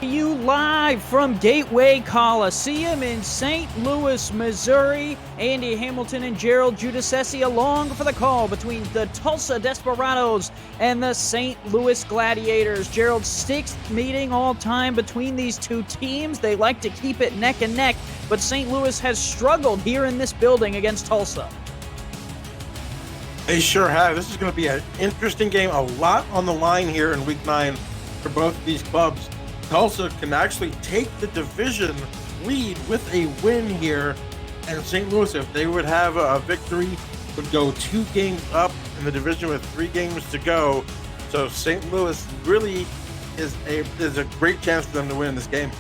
You live from Gateway Coliseum in St. Louis, Missouri. Andy Hamilton and Gerald Giudice along for the call between the Tulsa Desperados and the St. Louis Gladiators. Gerald, sixth meeting all time between these two teams. They like to keep it neck and neck, but St. Louis has struggled here in this building against Tulsa. They sure have. This is going to be an interesting game. A lot on the line here in Week 9 for both of these clubs. Tulsa can actually take the division lead with a win here. And St. Louis, if they would have a victory, would go 2 games up in the division with 3 games to go. So St. Louis really is a great chance for them to win this game.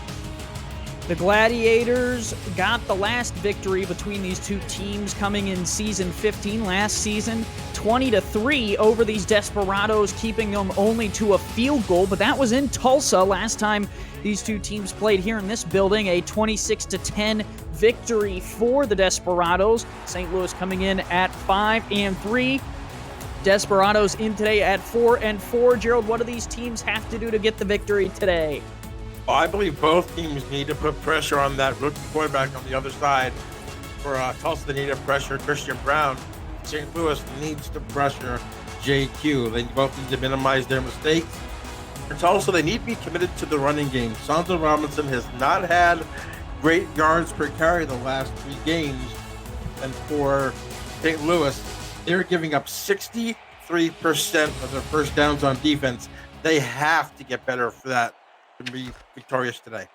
The Gladiators got the last victory between these two teams coming in Season 15 last season, 20-3 over these Desperados, keeping them only to a field goal, but that was in Tulsa last time these two teams played here in this building, a 26-10 victory for the Desperados. St. Louis coming in at 5-3. Desperados in today at 4-4. Gerald, what do these teams have to do to get the victory today? I believe both teams need to put pressure on that rookie quarterback on the other side. For Tulsa, they need to pressure Christian Brown. St. Louis needs to pressure JQ. They both need to minimize their mistakes. For Tulsa, they need to be committed to the running game. Santo Robinson has not had great yards per carry the last 3 games. And for St. Louis, they're giving up 63% of their first downs on defense. They have to get better for that to be victorious today.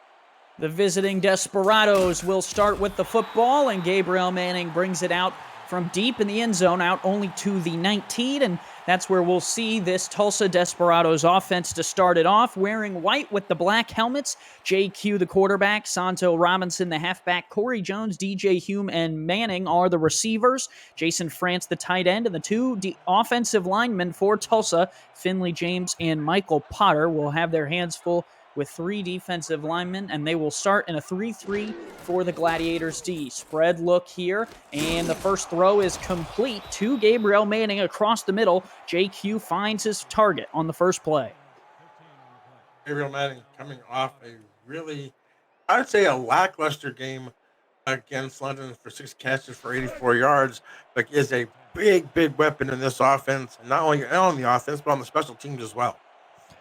The visiting Desperados will start with the football, and Gabriel Manning brings it out from deep in the end zone, out only to the 19, and that's where we'll see this Tulsa Desperados offense to start it off, wearing white with the black helmets. JQ, the quarterback, Santo Robinson, the halfback, Corey Jones, DJ Hume, and Manning are the receivers. Jason France, the tight end, and the 2 offensive linemen for Tulsa, Finley James and Michael Potter, will have their hands full with 3 defensive linemen, and they will start in a 3-3 for the Gladiators D. Spread look here, and the first throw is complete to Gabriel Manning across the middle. JQ finds his target on the first play. Gabriel Manning coming off a really, I would say, a lackluster game against London for 6 catches for 84 yards, but is a big weapon in this offense, not only on the offense, but on the special teams as well.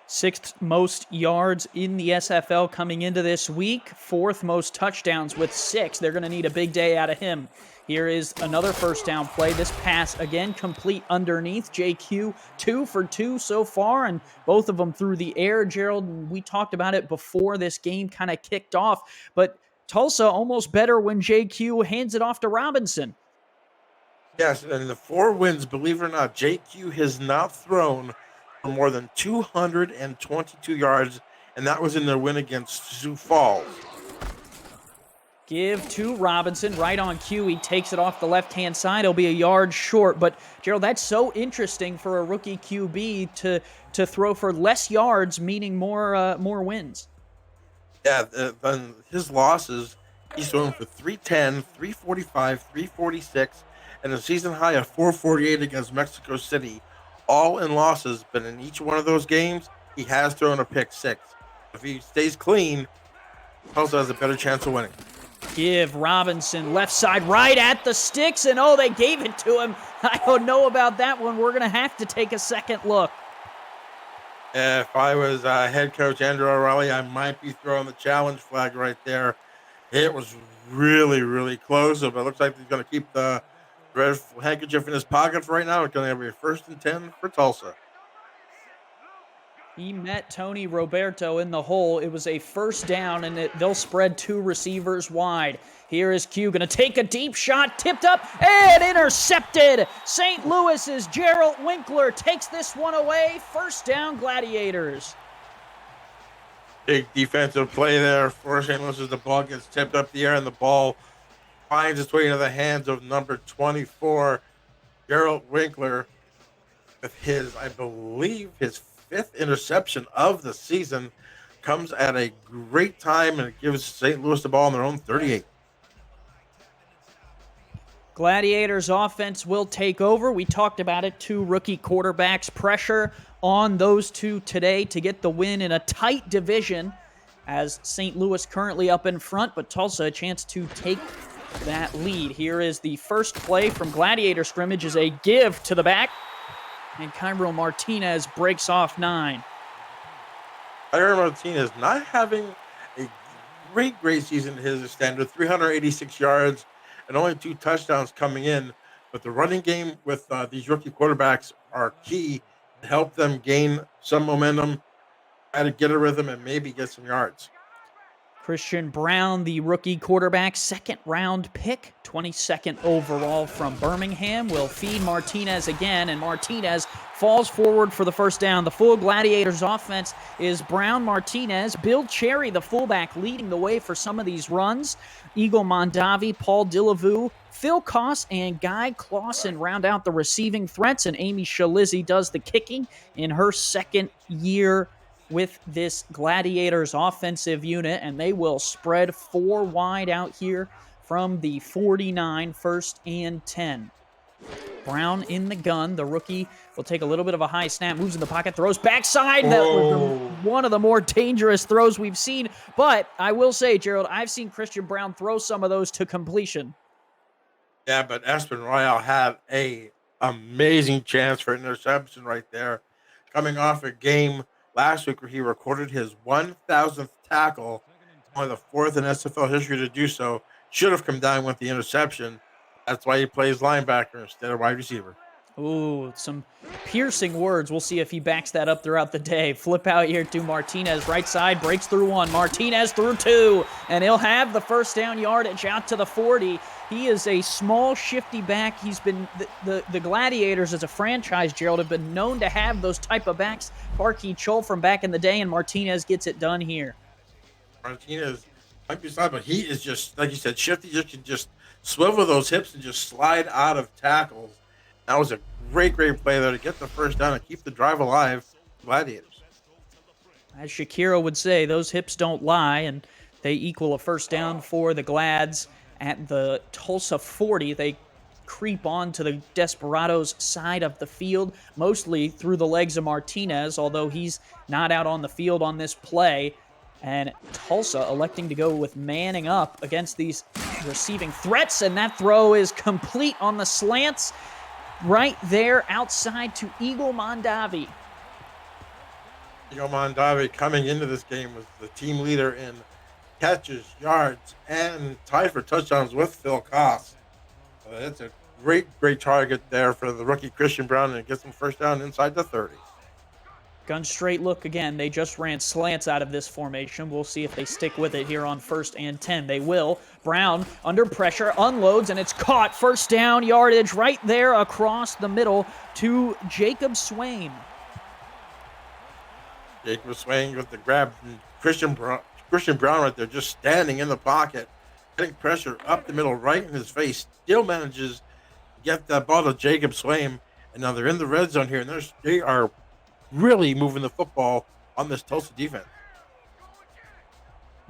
6th most yards in the SFL coming into this week. 4th most touchdowns with 6. They're going to need a big day out of him. Here is another first down play. This pass, again, complete underneath. JQ, 2 for 2 so far, and both of them through the air. Gerald, we talked about it before this game kind of kicked off, but Tulsa almost better when JQ hands it off to Robinson. Yes, and the 4 wins, believe it or not, JQ has not thrown more than 222 yards, and that was in their win against Sioux Falls. Give to Robinson, right on cue. He takes it off the left-hand side. He'll be a yard short, but Gerald, that's so interesting for a rookie QB to throw for less yards, meaning more wins. Yeah, his losses, he's thrown for 310, 345, 346, and a season high of 448 against Mexico City. All in losses, but in each one of those games, he has thrown a pick 6. If he stays clean, Tulsa has a better chance of winning. Give Robinson left side right at the sticks, and they gave it to him. I don't know about that one. We're going to have to take a second look. If I was head coach Andrew O'Reilly, I might be throwing the challenge flag right there. It was really close, but it looks like he's going to keep the red handkerchief in his pocket for right now. It's going to be a 1st and 10 for Tulsa. He met Tony Roberto in the hole. It was a first down, and they'll spread 2 receivers wide. Here is Q going to take a deep shot, tipped up, and intercepted. St. Louis's Gerald Winkler takes this one away. First down, Gladiators. Big defensive play there for St. Louis as the ball gets tipped up the air, and the ball finds its way into the hands of number 24, Gerald Winkler, with his, I believe, his 5th interception of the season. Comes at a great time, and it gives St. Louis the ball on their own 38. Gladiators offense will take over. We talked about it. 2 rookie quarterbacks, pressure on those 2 today to get the win in a tight division. as St. Louis currently up in front, but Tulsa a chance to take that lead. Here is the first play from Gladiator scrimmage, is a give to the back, and Cairo Martinez breaks off 9. Cairo Martinez not having a great season to his standard, 386 yards and only 2 touchdowns coming in. But the running game with these rookie quarterbacks are key to help them gain some momentum, try to get a rhythm, and maybe get some yards. Christian Brown, the rookie quarterback, second-round pick, 22nd overall from Birmingham, will feed Martinez again, and Martinez falls forward for the first down. The full Gladiators offense is Brown, Martinez, Bill Cherry, the fullback, leading the way for some of these runs. Eagle Mondavi, Paul Dillevue, Phil Koss, and Guy Clausen round out the receiving threats, and Amy Shalizzi does the kicking in her second year with this Gladiators offensive unit, and they will spread 4 wide out here from the 49, 1st and 10. Brown in the gun. The rookie will take a little bit of a high snap, moves in the pocket, throws backside. That was one of the more dangerous throws we've seen. But I will say, Gerald, I've seen Christian Brown throw some of those to completion. Yeah, but Aspen Royale had a amazing chance for interception right there, coming off a game last week where he recorded his 1,000th tackle, only the 4th in SFL history to do so. Should have come down with the interception. That's why he plays linebacker instead of wide receiver. Ooh, some piercing words. We'll see if he backs that up throughout the day. Flip out here to Martinez, right side, breaks through 1. Martinez through 2, and he'll have the first down yardage out to the 40. He is a small, shifty back. He's been, the Gladiators as a franchise, Gerald, have been known to have those type of backs. Parkey Chol from back in the day, and Martinez gets it done here. Martinez might be slide, but he is just, like you said, shifty. Just can just swivel those hips and just slide out of tackles. That was a great play there to get the first down and keep the drive alive. Gladiators. As Shakira would say, those hips don't lie, and they equal a first down for the Glads at the Tulsa 40. They creep on to the Desperados side of the field, mostly through the legs of Martinez, although he's not out on the field on this play. And Tulsa electing to go with manning up against these receiving threats, and that throw is complete on the slants. Right there outside to Eagle Mondavi. Eagle Mondavi coming into this game was the team leader in catches, yards, and tied for touchdowns with Phil Koss. So that's a great target there for the rookie Christian Brown, and gets him first down inside the 30. Gun straight look again. They just ran slants out of this formation. We'll see if they stick with it here on 1st and 10. They will. Brown under pressure, unloads, and it's caught. First down yardage right there across the middle to Jacob Swain. Jacob Swain with the grab. Christian Brown right there, just standing in the pocket, getting pressure up the middle right in his face. Still manages to get that ball to Jacob Swain. And now they're in the red zone here, and they are really moving the football on this Tulsa defense.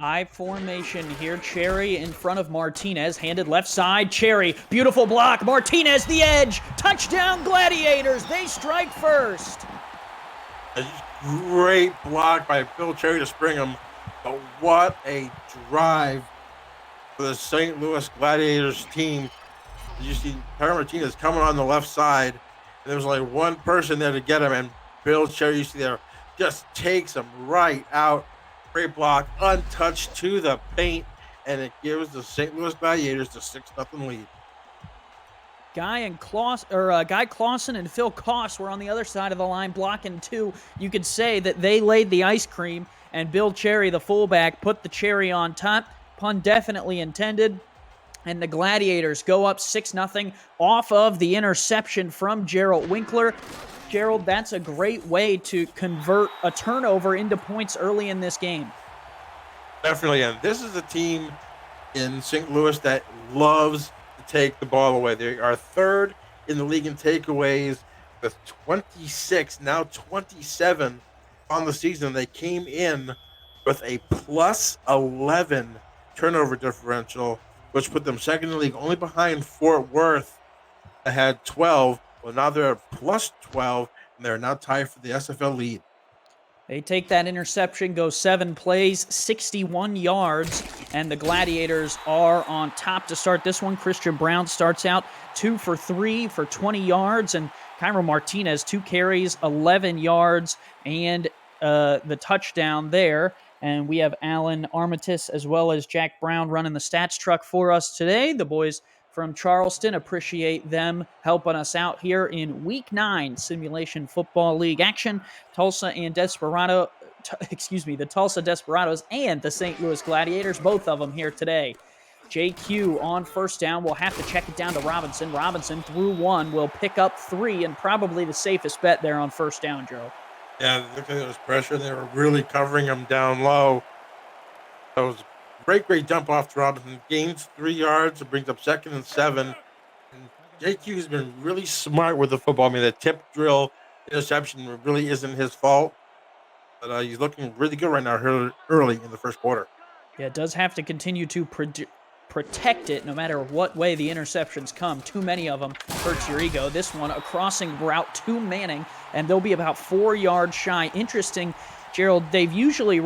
I formation here. Cherry in front of Martinez. Handed left side. Cherry. Beautiful block. Martinez, the edge. Touchdown, Gladiators. They strike first. A great block by Bill Cherry to spring him. But what a drive for the St. Louis Gladiators team. You see Cairo Martinez coming on the left side, and there was only one person there to get him, and Bill Cherry, you see there, just takes him right out. Great block, untouched to the paint, and it gives the St. Louis Gladiators the 6-0 lead. Guy Clausen and Phil Koss were on the other side of the line blocking too. You could say that they laid the ice cream, and Bill Cherry, the fullback, put the cherry on top. Pun definitely intended. And the Gladiators go up 6-0 off of the interception from Gerald Winkler. Gerald, that's a great way to convert a turnover into points early in this game. Definitely, and this is a team in St. Louis that loves to take the ball away. They are 3rd in the league in takeaways with 26, now 27 on the season. They came in with a plus 11 turnover differential, which put them 2nd in the league, only behind Fort Worth that had 12. Well, now they're at plus 12, and they're now tied for the SFL lead. They take that interception, go 7 plays, 61 yards, and the Gladiators are on top to start this one. Christian Brown starts out 2 for 3 for 20 yards, and Cairo Martinez, 2 carries, 11 yards, and the touchdown there. And we have Alan Armitage as well as Jack Brown running the stats truck for us today. The boys from Charleston, appreciate them helping us out here in Week 9 Simulation Football League action. Tulsa and the Tulsa Desperados and the St. Louis Gladiators, both of them here today. JQ on first down will have to check it down to Robinson. Robinson through 1 will pick up 3, and probably the safest bet there on first down, Joe. Yeah, look at those pressure. They were really covering him down low. That was a great dump off to Robinson. Gains 3 yards. It brings up 2nd and 7. And JQ has been really smart with the football. I mean, the tip drill interception really isn't his fault. But he's looking really good right now early in the first quarter. Yeah, it does have to continue to protect it no matter what way the interceptions come. Too many of them hurts your ego. This one, a crossing route to Manning, and they'll be about 4 yards shy. Interesting, Gerald, they've usually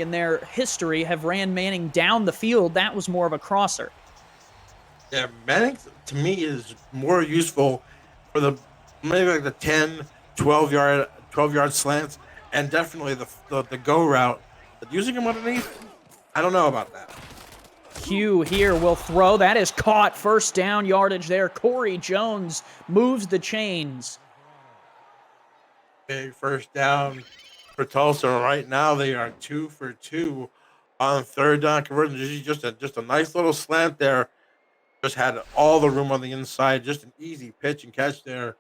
in their history, have ran Manning down the field. That was more of a crosser. Yeah, Manning, to me, is more useful for maybe like the 10, 12-yard slants, and definitely the go route. But using him underneath, I don't know about that. Q here will throw. That is caught. First down yardage there. Corey Jones moves the chains. Big first down for Tulsa. Right now, they are 2 for 2 on third down conversion. Just a nice little slant there. Just had all the room on the inside. Just an easy pitch and catch there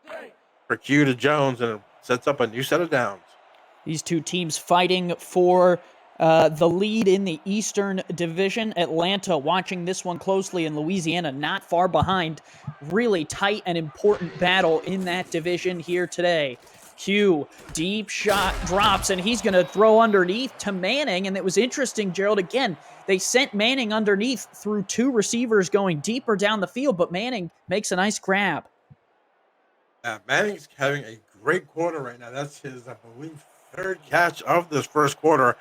for Q to Jones, and it sets up a new set of downs. These two teams fighting for the lead in the Eastern Division. Atlanta watching this one closely, in Louisiana not far behind. Really tight and important battle in that division here today. Q, deep shot, drops, and he's going to throw underneath to Manning. And it was interesting, Gerald, again, they sent Manning underneath through 2 receivers going deeper down the field, but Manning makes a nice grab. Manning's having a great quarter right now. That's his, I believe, 3rd catch of this first quarter.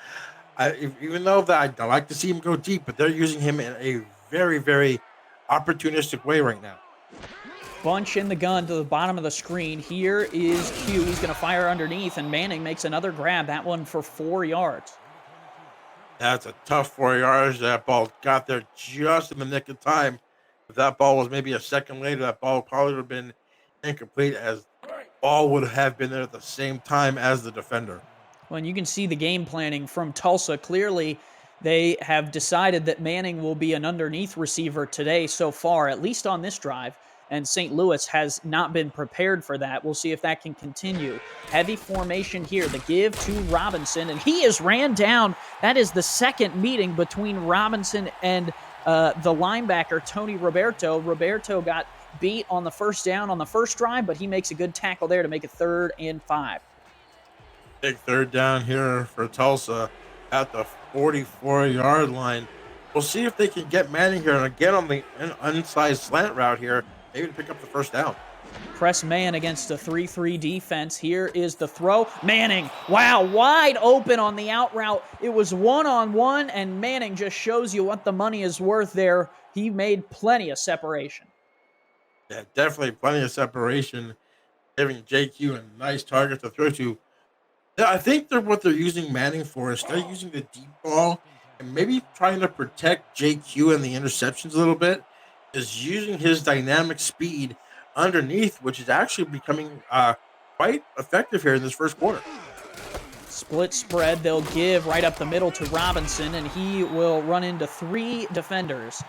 Even though that I like to see him go deep, but they're using him in a very, very opportunistic way right now. Bunch in the gun to the bottom of the screen. Here is Q. He's going to fire underneath, and Manning makes another grab. That one for 4 yards. That's a tough 4 yards. That ball got there just in the nick of time. If that ball was maybe a second later, that ball probably would have been incomplete, as ball would have been there at the same time as the defender. Well, and you can see the game planning from Tulsa. Clearly, they have decided that Manning will be an underneath receiver today so far, at least on this drive, and St. Louis has not been prepared for that. We'll see if that can continue. Heavy formation here. The give to Robinson, and he is ran down. That is the second meeting between Robinson and the linebacker, Tony Roberto. Roberto got beat on the first down on the first drive, but he makes a good tackle there to make it 3rd and 5. Big third down here for Tulsa at the 44-yard line. We'll see if they can get Manning here, and again on the inside slant route here, maybe to pick up the first down. Press man against a 3-3 defense. Here is the throw. Manning, wow, wide open on the out route. It was one-on-one, and Manning just shows you what the money is worth there. He made plenty of separation. Yeah, definitely plenty of separation, giving JQ a nice target to throw to. Yeah, I think what they're using Manning for is they're using the deep ball and maybe trying to protect JQ and the interceptions a little bit, is using his dynamic speed underneath, which is actually becoming quite effective here in this first quarter. Split spread, they'll give right up the middle to Robinson, and he will run into 3 defenders.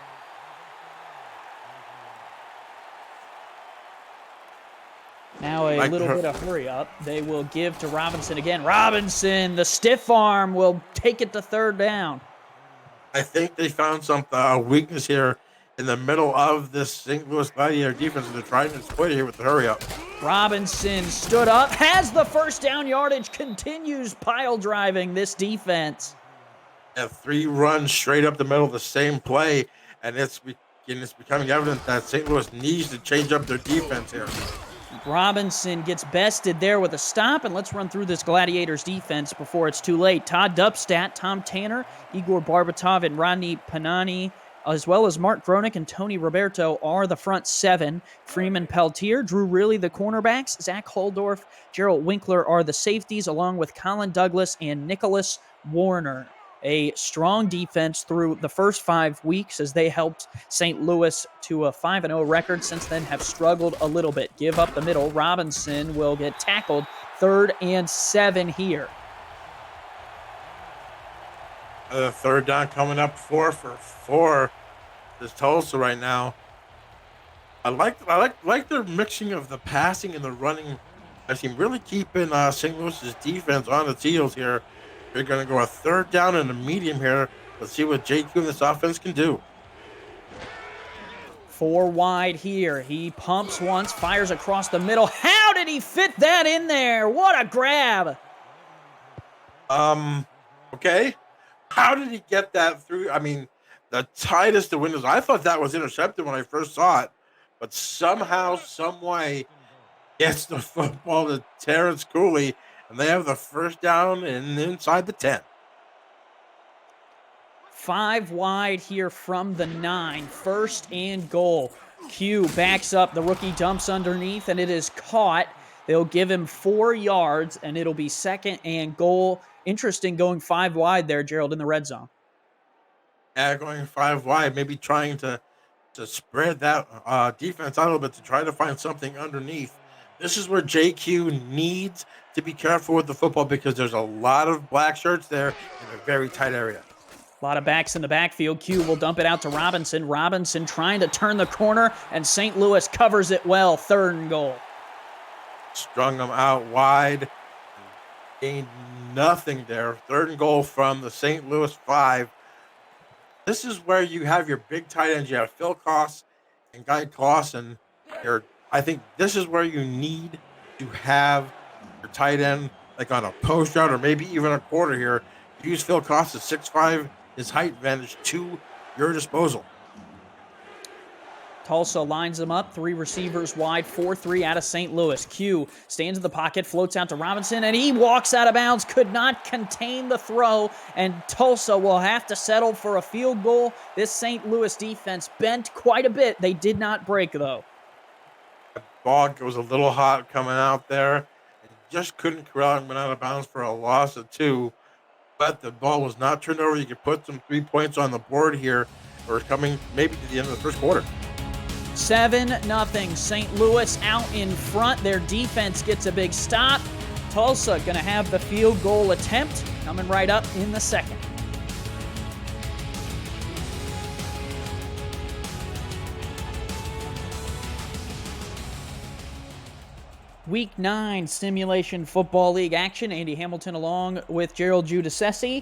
Now a little bit of hurry up. They will give to Robinson again. Robinson, the stiff arm, will take it to 3rd down. I think they found some weakness here in the middle of this St. Louis Gladiator defense, and they're trying to exploit it here with the hurry up. Robinson stood up, has the first down yardage, continues pile driving this defense. 3 runs straight up the middle of the same play, and it's becoming evident that St. Louis needs to change up their defense here. Robinson gets bested there with a stop, and let's run through this Gladiators defense before it's too late. Todd Dubstat, Tom Tanner, Igor Barbatov, and Rodney Panani, as well as Mark Gronick and Tony Roberto are the front seven. Freeman Peltier, Drew Riley, the cornerbacks. Zach Holdorf, Gerald Winkler are the safeties, along with Colin Douglas and Nicholas Warner. A strong defense through the first 5 weeks as they helped St. Louis to a 5-0 record. Since then have struggled a little bit. Give up the middle. Robinson will get tackled. 3rd and 7 here. Third down coming up 4 for 4. This Tulsa right now. I like their mixing of the passing and the running. I seem really keeping St. Louis's defense on its heels here. They're going to go a 3rd down and a medium here. Let's see what JQ and this offense can do. 4 wide here. He pumps once, fires across the middle. How did he fit that in there? What a grab. Okay. How did he get that through? I mean, the tightest of windows. I thought that was intercepted when I first saw it, but somehow, some way, gets the football to Terrence Cooley, and they have the 1st down and inside the 10. 5 wide here from the 9. 1st and goal. Q backs up. The rookie dumps underneath, and it is caught. They'll give him 4 yards, and it'll be 2nd and goal. Interesting going 5 wide there, Gerald, in the red zone. Yeah, going 5 wide, maybe trying to spread that defense out a little bit to try to find something underneath. This is where JQ needs to be careful with the football because there's a lot of black shirts there in a very tight area. A lot of backs in the backfield. Q will dump it out to Robinson. Robinson trying to turn the corner, and St. Louis covers it well. 3rd and goal. Strung them out wide. Gained nothing there. 3rd and goal from the St. Louis 5. This is where you have your big tight ends. You have Phil Koss and Guy Clausen. I think this is where you need to have your tight end like on a post route or maybe even a quarter here. Use Phil Koss at 6'5", his height advantage to your disposal. Tulsa lines them up. 3 receivers wide, 4-3 out of St. Louis. Q stands in the pocket, floats out to Robinson, and he walks out of bounds. Could not contain the throw, and Tulsa will have to settle for a field goal. This St. Louis defense bent quite a bit. They did not break, though. The ball was a little hot coming out there. And just couldn't corral and went out of bounds for a loss of 2. But the ball was not turned over. You could put some 3 points on the board here, or coming maybe to the end of the 1st quarter. 7-0. St. Louis out in front. Their defense gets a big stop. Tulsa going to have the field goal attempt coming right up in the 2nd. Week 9 Simulation Football League action. Andy Hamilton along with Gerald Giudice,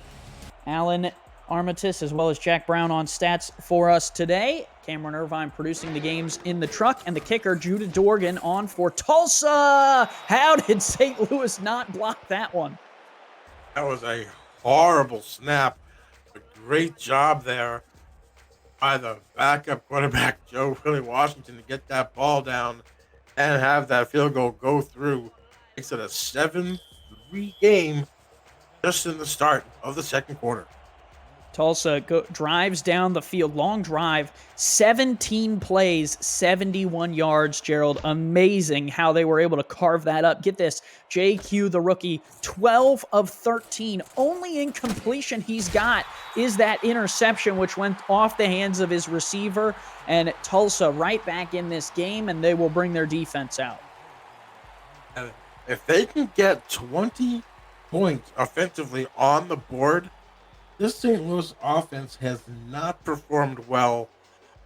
Alan Armitage, as well as Jack Brown on stats for us today. Cameron Irvine producing the games in the truck, and the kicker, Judah Dorgan, on for Tulsa. How did St. Louis not block that one? That was a horrible snap. A great job there by the backup quarterback, Joe Willie Washington, to get that ball down and have that field goal go through. Makes it a 7-3 game just in the start of the 2nd quarter. Tulsa drives down the field, long drive, 17 plays, 71 yards, Gerald. Amazing how they were able to carve that up. Get this, JQ, the rookie, 12 of 13. Only incompletion he's got is that interception, which went off the hands of his receiver. And Tulsa right back in this game, and they will bring their defense out. And if they can get 20 points offensively on the board, this St. Louis offense has not performed well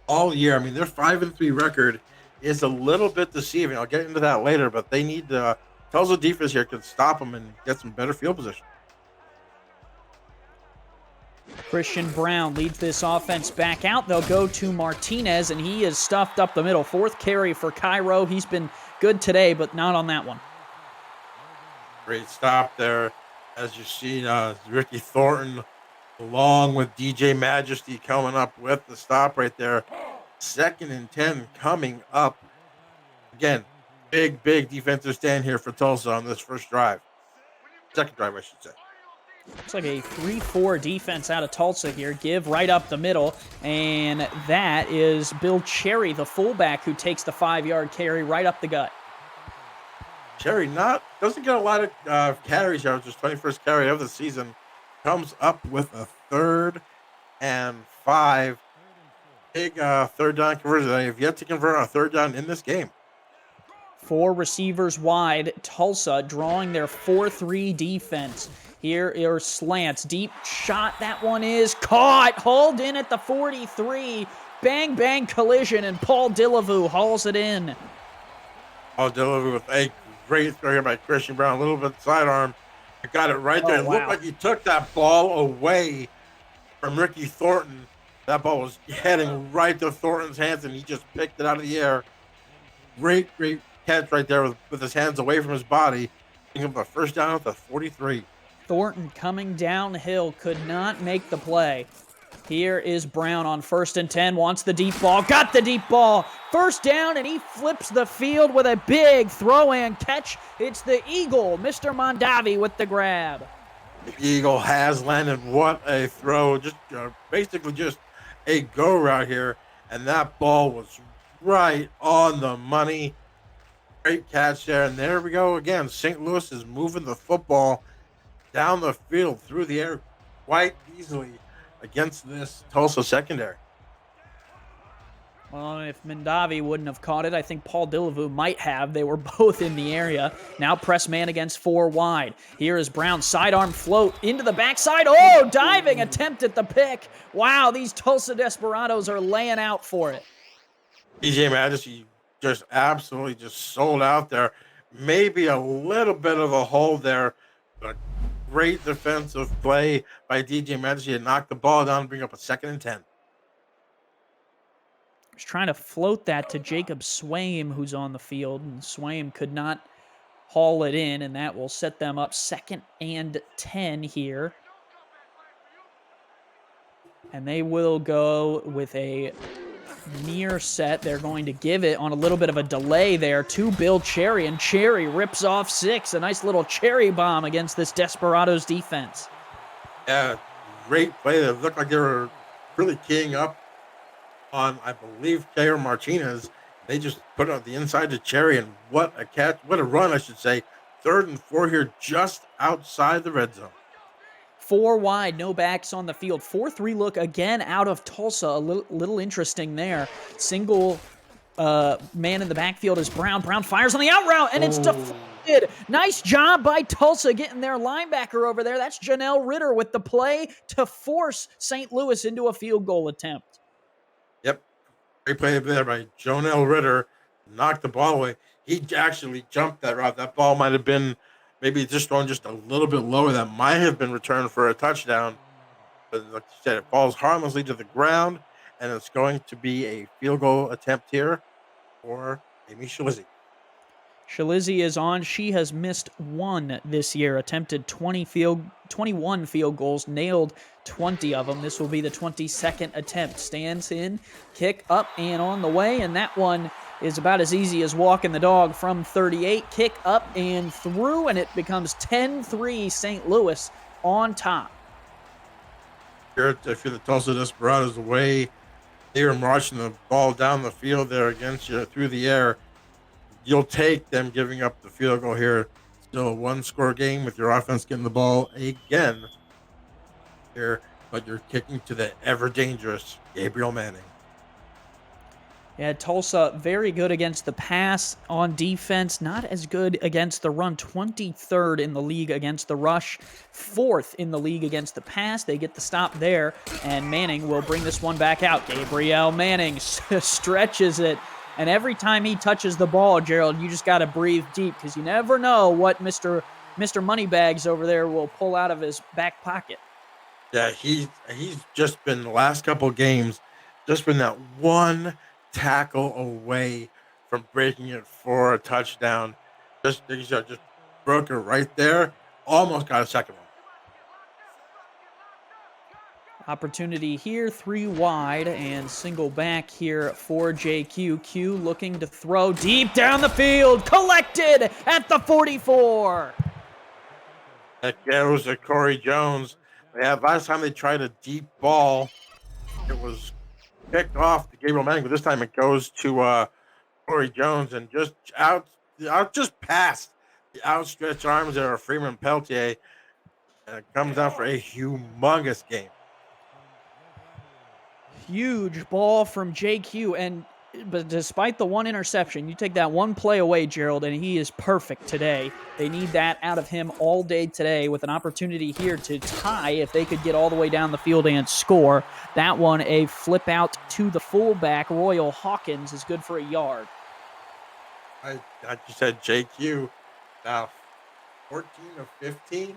all year. I mean, their 5-3 record is a little bit deceiving. I'll get into that later, but they need to. Tulsa defense here can stop them and get some better field position. Christian Brown leads this offense back out. They'll go to Martinez, and he is stuffed up the middle. 4th carry for Cairo. He's been good today, but not on that one. Great stop there. As you see, Ricky Thornton along with DJ Majesty coming up with the stop right there. 2nd and 10 coming up. Again, Big defensive stand here for Tulsa on this first drive. Second drive, I should say. Looks like a 3-4 defense out of Tulsa here. Give right up the middle, and that is Bill Cherry, the fullback, who takes the 5-yard carry right up the gut. Cherry doesn't get a lot of carries here. His 21st carry of the season comes up with a 3rd and 5. Big third down conversion. They have yet to convert on a third down in this game. 4 receivers wide. Tulsa drawing their 4-3 defense. Here are slants. Deep shot. That one is caught. Hauled in at the 43. Bang, bang collision, and Paul Dillevue hauls it in. Paul Dillevue with a great throw here by Christian Brown. A little bit sidearm. He got it right there. It looked like he took that ball away from Ricky Thornton. That ball was heading right to Thornton's hands, and he just picked it out of the air. Great catch right there with his hands away from his body. Picking up a first down at the 43. Thornton coming downhill, could not make the play. Here is Brown on 1st and 10, wants the deep ball, got the deep ball. First down, and he flips the field with a big throw and catch. It's the Eagle, Mr. Mondavi, with the grab. The Eagle has landed. What a throw. Just basically just a go route here. And that ball was right on the money. Great catch there. And there we go again. St. Louis is moving the football down the field through the air quite easily against this Tulsa secondary. Well, if Mondavi wouldn't have caught it, I think Paul Dillevue might have. They were both in the area. Now press man against 4 wide. Here is Brown, sidearm float into the backside. Oh, diving attempt at the pick. Wow, these Tulsa Desperados are laying out for it. DJ Majesty just absolutely just sold out there. Maybe a little bit of a hole there, but great defensive play by DJ Majesty to knock the ball down and bring up a 2nd and 10. Was trying to float that to Jacob Swaim, who's on the field, and Swaim could not haul it in, and that will set them up 2nd and 10 here. And they will go with a near set. They're going to give it on a little bit of a delay there to Bill Cherry, and Cherry rips off 6. A nice little cherry bomb against this Desperados defense. Yeah, great play. It looked like they were really keying up on, I believe, Taylor Martinez. They just put it on the inside to Cherry, and what a catch, what a run, I should say. 3rd and 4 here, just outside the red zone. 4 wide, no backs on the field. 4-3 look again out of Tulsa. A little interesting there. Single man in the backfield is Brown. Brown fires on the out route, and it's deflected. Nice job by Tulsa getting their linebacker over there. That's Janelle Ritter with the play to force St. Louis into a field goal attempt. Yep. Great play there by Janelle Ritter. Knocked the ball away. He actually jumped that route. That ball might have been maybe just thrown just a little bit lower. That might have been returned for a touchdown. But like you said, it falls harmlessly to the ground, and it's going to be a field goal attempt here for Amy Shalizzi. Shalizzi is on. She has missed 1 this year, attempted 21 field goals, nailed 20 of them. This will be the 22nd attempt. Stands in, kick up and on the way, and that one is about as easy as walking the dog from 38. Kick up and through, and it becomes 10-3 St. Louis on top. If you're the Tulsa Desperados, the way they were marching the ball down the field there against you through the air, you'll take them giving up the field goal here. Still a 1-score game with your offense getting the ball again here, but you're kicking to the ever-dangerous Gabriel Manning. Yeah, Tulsa very good against the pass on defense, not as good against the run. 23rd in the league against the rush, 4th in the league against the pass. They get the stop there, and Manning will bring this one back out. Gabriel Manning stretches it, and every time he touches the ball, Gerald, you just got to breathe deep because you never know what Mr. Moneybags over there will pull out of his back pocket. Yeah, he's just been the last couple of games, just been that one tackle away from breaking it for a touchdown. Just broke it right there. Almost got a second one. Opportunity here, 3 wide, and single back here for JQ. Q looking to throw deep down the field, collected at the 44. That goes to Corey Jones. Last time they tried a deep ball, it was picked off to Gabriel Manning, but this time it goes to Corey Jones and just past the outstretched arms there of Freeman Peltier, and it comes out for a humongous game. Huge ball from JQ, but despite the one interception, you take that one play away, Gerald, and he is perfect today. They need that out of him all day today, with an opportunity here to tie if they could get all the way down the field and score. That one, a flip out to the fullback, Royal Hawkins, is good for a yard. Like you said, JQ, now 14 of 15.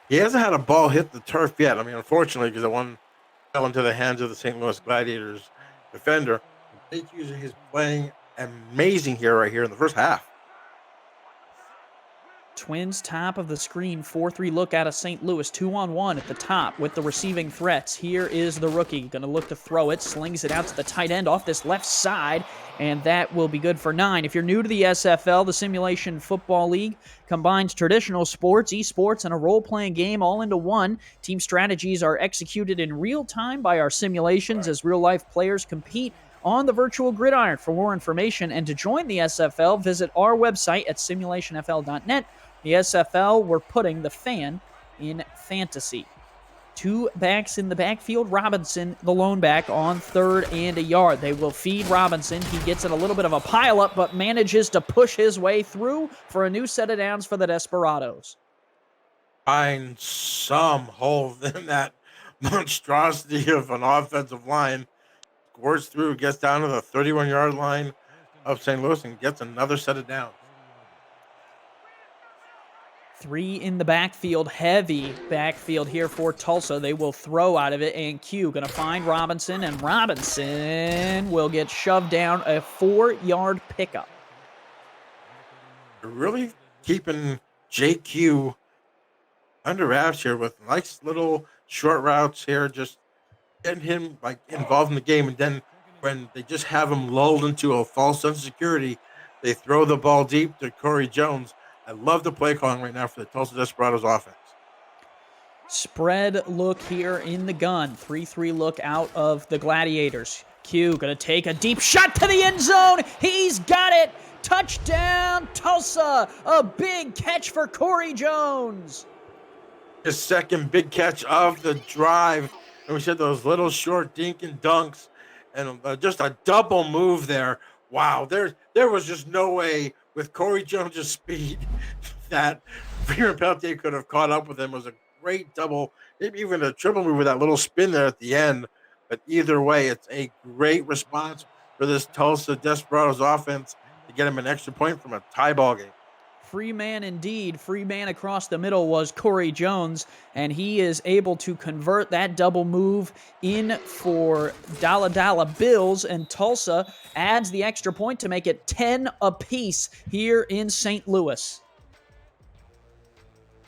He hasn't had a ball hit the turf yet. I mean, unfortunately, because the one fell into the hands of the St. Louis Gladiators defender. JQ is playing amazing right here in the first half. Twins top of the screen, 4-3 look out of St. Louis, 2-on-1 at the top with the receiving threats. Here is the rookie, going to look to throw it, slings it out to the tight end off this left side, and that will be good for 9. If you're new to the SFL, the Simulation Football League combines traditional sports, esports, and a role-playing game all into one. Team strategies are executed in real time by our simulations as real-life players compete on the virtual gridiron. For more information and to join the SFL, visit our website at simulationfl.net. The SFL, we're putting the fan in fantasy. 2 backs in the backfield. Robinson, the lone back, on 3rd and a yard. They will feed Robinson. He gets in a little bit of a pileup, but manages to push his way through for a new set of downs for the Desperados. Find some hole in that monstrosity of an offensive line. Scores through, gets down to the 31-yard line of St. Louis, and gets another set of downs. 3 in the backfield, heavy backfield here for Tulsa. They will throw out of it, and Q going to find Robinson, and Robinson will get shoved down, a 4-yard pickup. They're really keeping JQ under wraps here with nice little short routes here, just getting him like involved in the game, and then when they just have him lulled into a false sense of security, they throw the ball deep to Corey Jones. I love the play calling right now for the Tulsa Desperados offense. Spread look here in the gun. 3-3 look out of the Gladiators. Q going to take a deep shot to the end zone. He's got it. Touchdown, Tulsa. A big catch for Corey Jones. His second big catch of the drive. And we said those little short dink and dunks and just a double move there. Wow, there was just no way with Corey Jones' speed that Freeman Peltier could have caught up with him. It was a great double, maybe even a triple move with that little spin there at the end. But either way, it's a great response for this Tulsa Desperados offense to get him an extra point from a tie ball game. Free man indeed. Free man across the middle was Corey Jones, and he is able to convert that double move in for dollar bills, and Tulsa adds the extra point to make it 10 apiece here in St. Louis.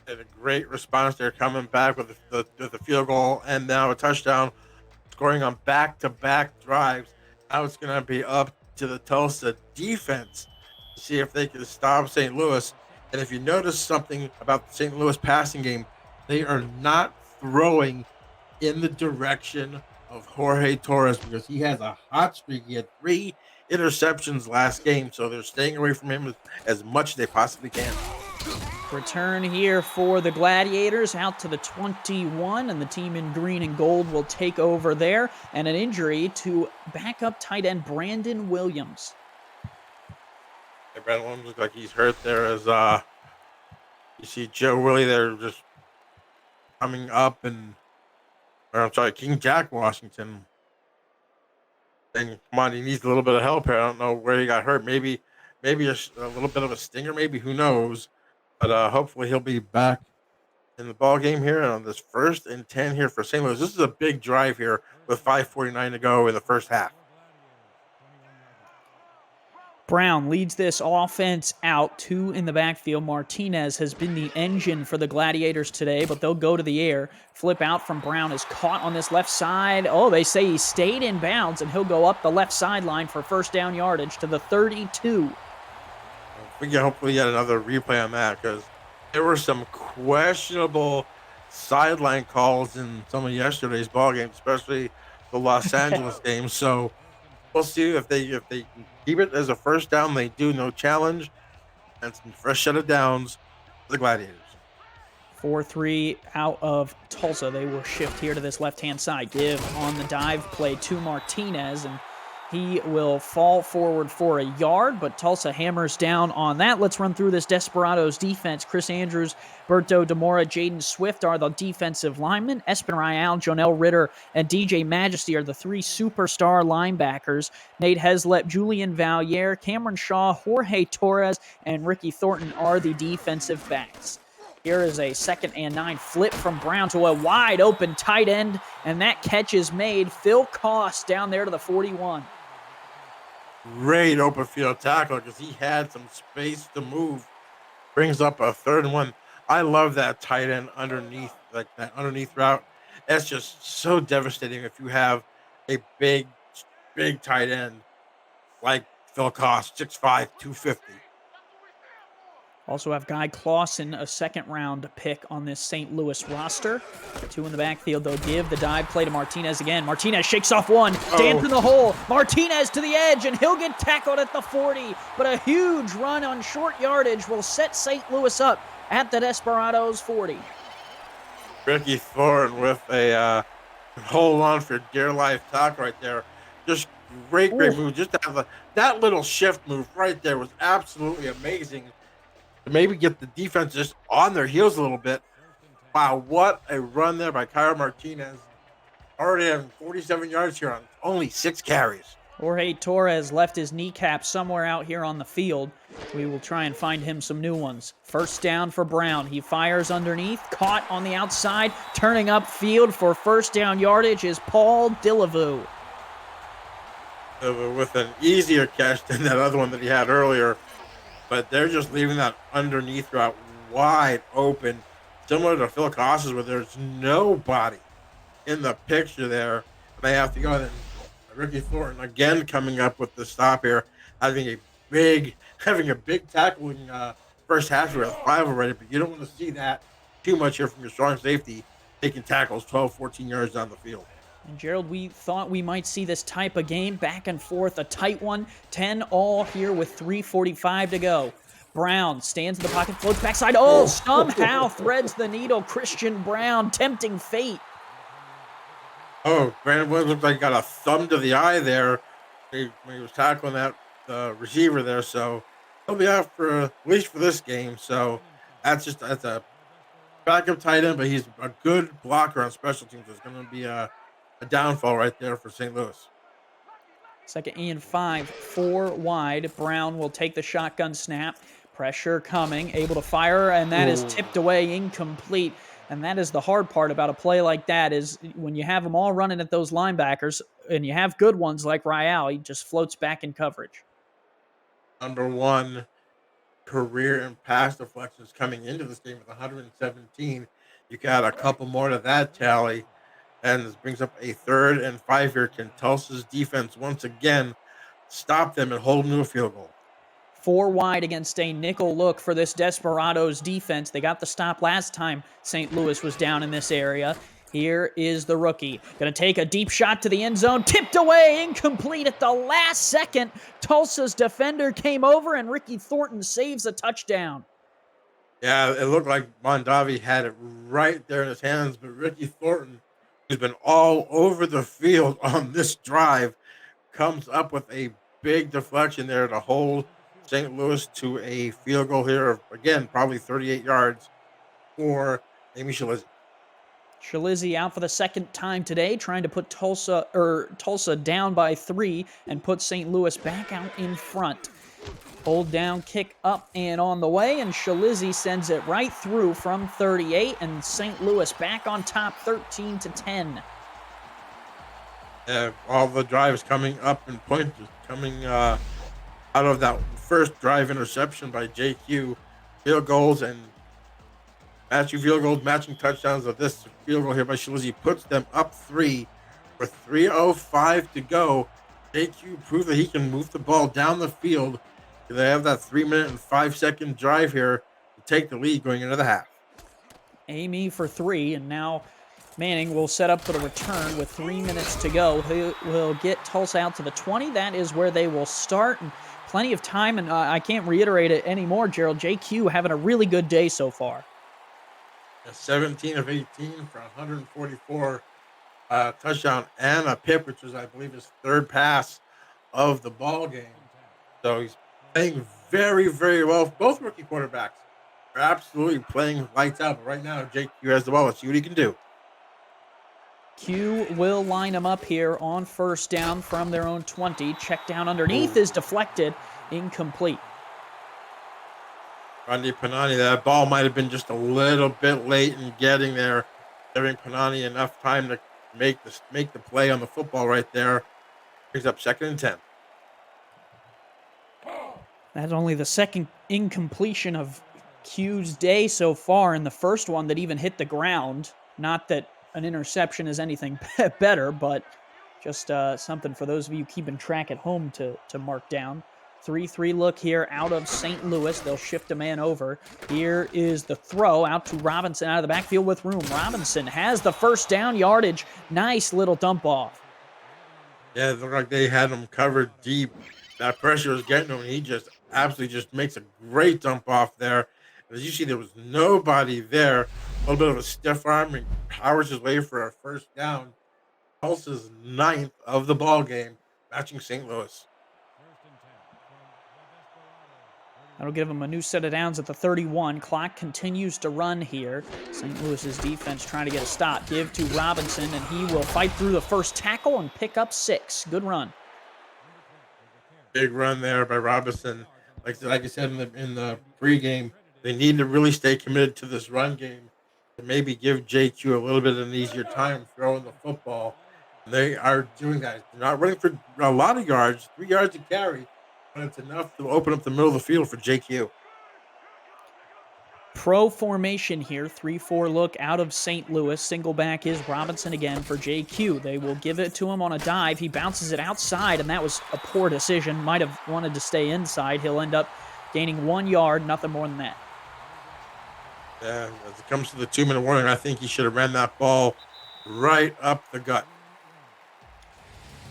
And a great response there, coming back with the field goal and now a touchdown, scoring on back-to-back drives. Now it's going to be up to the Tulsa defense to see if they can stop St. Louis. And if you notice something about the St. Louis passing game, they are not throwing in the direction of Jorge Torres because he has a hot streak. He had 3 interceptions last game, so they're staying away from him as much as they possibly can. Return here for the Gladiators out to the 21, and the team in green and gold will take over there. And an injury to backup tight end Brandon Williams. Brandon Williams looks like he's hurt there as you see Joe Willie there just coming up, King Jack Washington. And come on, he needs a little bit of help here. I don't know where he got hurt. Maybe a little bit of a stinger, maybe, who knows. But hopefully he'll be back in the ball game here on this 1st and 10 here for St. Louis. This is a big drive here with 5:49 to go in the first half. Brown leads this offense out. 2 in the backfield. Martinez has been the engine for the Gladiators today, but they'll go to the air. Flip out from Brown is caught on this left side. Oh, they say he stayed in bounds, and he'll go up the left sideline for first down yardage to the 32. We can hopefully get another replay on that because there were some questionable sideline calls in some of yesterday's ball games, especially the Los Angeles game. So we'll see if they can keep it as a first down. They do, no challenge, and some fresh set of downs for the Gladiators. 4-3 out of Tulsa. They will shift here to this left-hand side. Give on the dive play to Martinez, and he will fall forward for a yard, but Tulsa hammers down on that. Let's run through this Desperados defense. Chris Andrews, Berto Demora, Jaden Swift are the defensive linemen. Espen Rial, Jonel Ritter, and DJ Majesty are the 3 superstar linebackers. Nate Heslett, Julian Valier, Cameron Shaw, Jorge Torres, and Ricky Thornton are the defensive backs. Here is a 2nd and 9 flip from Brown to a wide open tight end, and that catch is made. Phil Koss down there to the 41. Great open field tackle because he had some space to move. Brings up a 3rd and 1. I love that tight end underneath, like that underneath route. That's just so devastating if you have a big tight end like Phil Koss, 6'5", 250. Also have Guy Clausen, a 2nd-round pick on this St. Louis roster. 2 in the backfield. They'll give the dive play to Martinez again. Martinez shakes off one, dance in the hole. Martinez to the edge, and he'll get tackled at the 40. But a huge run on short yardage will set St. Louis up at the Desperados 40. Ricky Thornton with a hold on for dear life tackle right there. Just great move. Just to have that little shift move right there was absolutely amazing. To maybe get the defense just on their heels a little bit. Wow, what a run there by Kyle Martinez. Already having 47 yards here on only 6 carries. Jorge Torres left his kneecap somewhere out here on the field. We will try and find him some new ones. First down for Brown. He fires underneath, caught on the outside, turning upfield for first down yardage is Paul Dillevue. With an easier catch than that other one that he had earlier. But they're just leaving that underneath route wide open, similar to Phil Koss's, where there's nobody in the picture there. They have to go. And Ricky Thornton again coming up with the stop here, having a big tackling first half here at 5 already. But you don't want to see that too much here from your strong safety taking tackles 12, 14 yards down the field. And Gerald, we thought we might see this type of game, back and forth, a tight one, 10-all here with 3:45 to go. Brown stands in the pocket, floats backside. Oh, somehow threads the needle. Christian Brown, tempting fate. Oh, Brandon Williams looked like he got a thumb to the eye there when he was tackling that receiver there. So he'll be out for at least for this game. So that's a backup tight end, but he's a good blocker on special teams. It's going to be a downfall right there for St. Louis. 2nd and 5, 4 wide. Brown will take the shotgun snap. Pressure coming, able to fire, and that is tipped away, incomplete. And that is the hard part about a play like that, is when you have them all running at those linebackers and you have good ones like Rial, he just floats back in coverage. Number 1 career in pass deflections coming into this game with 117. You got a couple more to that tally. And this brings up a 3rd and 5 here. Can Tulsa's defense once again stop them and hold them to a field goal? 4 wide against a nickel look for this Desperados defense. They got the stop last time St. Louis was down in this area. Here is the rookie. Going to take a deep shot to the end zone. Tipped away, incomplete at the last second. Tulsa's defender came over, and Ricky Thornton saves a touchdown. Yeah, it looked like Mondavi had it right there in his hands, but Ricky Thornton, who's been all over the field on this drive, comes up with a big deflection there to hold St. Louis to a field goal here of, again, probably 38 yards for Amy Shalizzi. Shalizzi out for the 2nd time today, trying to put Tulsa down by 3 and put St. Louis back out in front. Hold down, kick up and on the way, and Shalizzi sends it right through from 38, and St. Louis back on top 13-10. All the drives coming up and points coming out of that first drive interception by JQ, field goals and matching field goals, matching touchdowns of this field goal here by Shilizi puts them up 3 with 3:05 to go. JQ proved that he can move the ball down the field. They have that 3-minute and 5-second drive here to take the lead going into the half. Amy for 3, and now Manning will set up for the return with 3 minutes to go. He will get Tulsa out to the 20. That is where they will start, and plenty of time, and I can't reiterate it anymore, Gerald. JQ having a really good day so far. 17 of 18 for 144 touchdown and a pick, which was, I believe, his third pass of the ball game. So he's playing very, very well. Both rookie quarterbacks are absolutely playing lights out. But right now, JQ has the ball. Let's see what he can do. Q will line them up here on first down from their own 20. Check down underneath is deflected, incomplete. Randy Panani, that ball might have been just a little bit late in getting there, giving Panani enough time to make the play on the football right there. Brings up 2nd and 10. That's only the second incompletion of Q's day so far, and the first one that even hit the ground. Not that an interception is anything better, but just something for those of you keeping track at home to mark down. 3-3 look here out of St. Louis. They'll shift a man over. Here is the throw out to Robinson out of the backfield with room. Robinson has the first down yardage. Nice little dump off. Yeah, it looked like they had him covered deep. That pressure was getting him, and he just absolutely just makes a great dump off there. As you see, there was nobody there. A little bit of a stiff arm and powers his way for a first down. Tulsa's 9th of the ball game, matching St. Louis. That'll give them a new set of downs at the 31. Clock continues to run here. St. Louis's defense trying to get a stop. Give to Robinson, and he will fight through the first tackle and pick up 6. Good run. Big run there by Robinson. Like I said in the pregame, they need to really stay committed to this run game to maybe give JQ a little bit of an easier time throwing the football. And they are doing that. They're not running for a lot of yards, 3 yards to carry, but it's enough to open up the middle of the field for JQ. Pro formation here, 3-4 look out of St. Louis. Single back is Robinson again for JQ. They will give it to him on a dive. He bounces it outside, and that was a poor decision. Might have wanted to stay inside. He'll end up gaining 1 yard, nothing more than that. Yeah, as it comes to the 2-minute warning, I think he should have ran that ball right up the gut.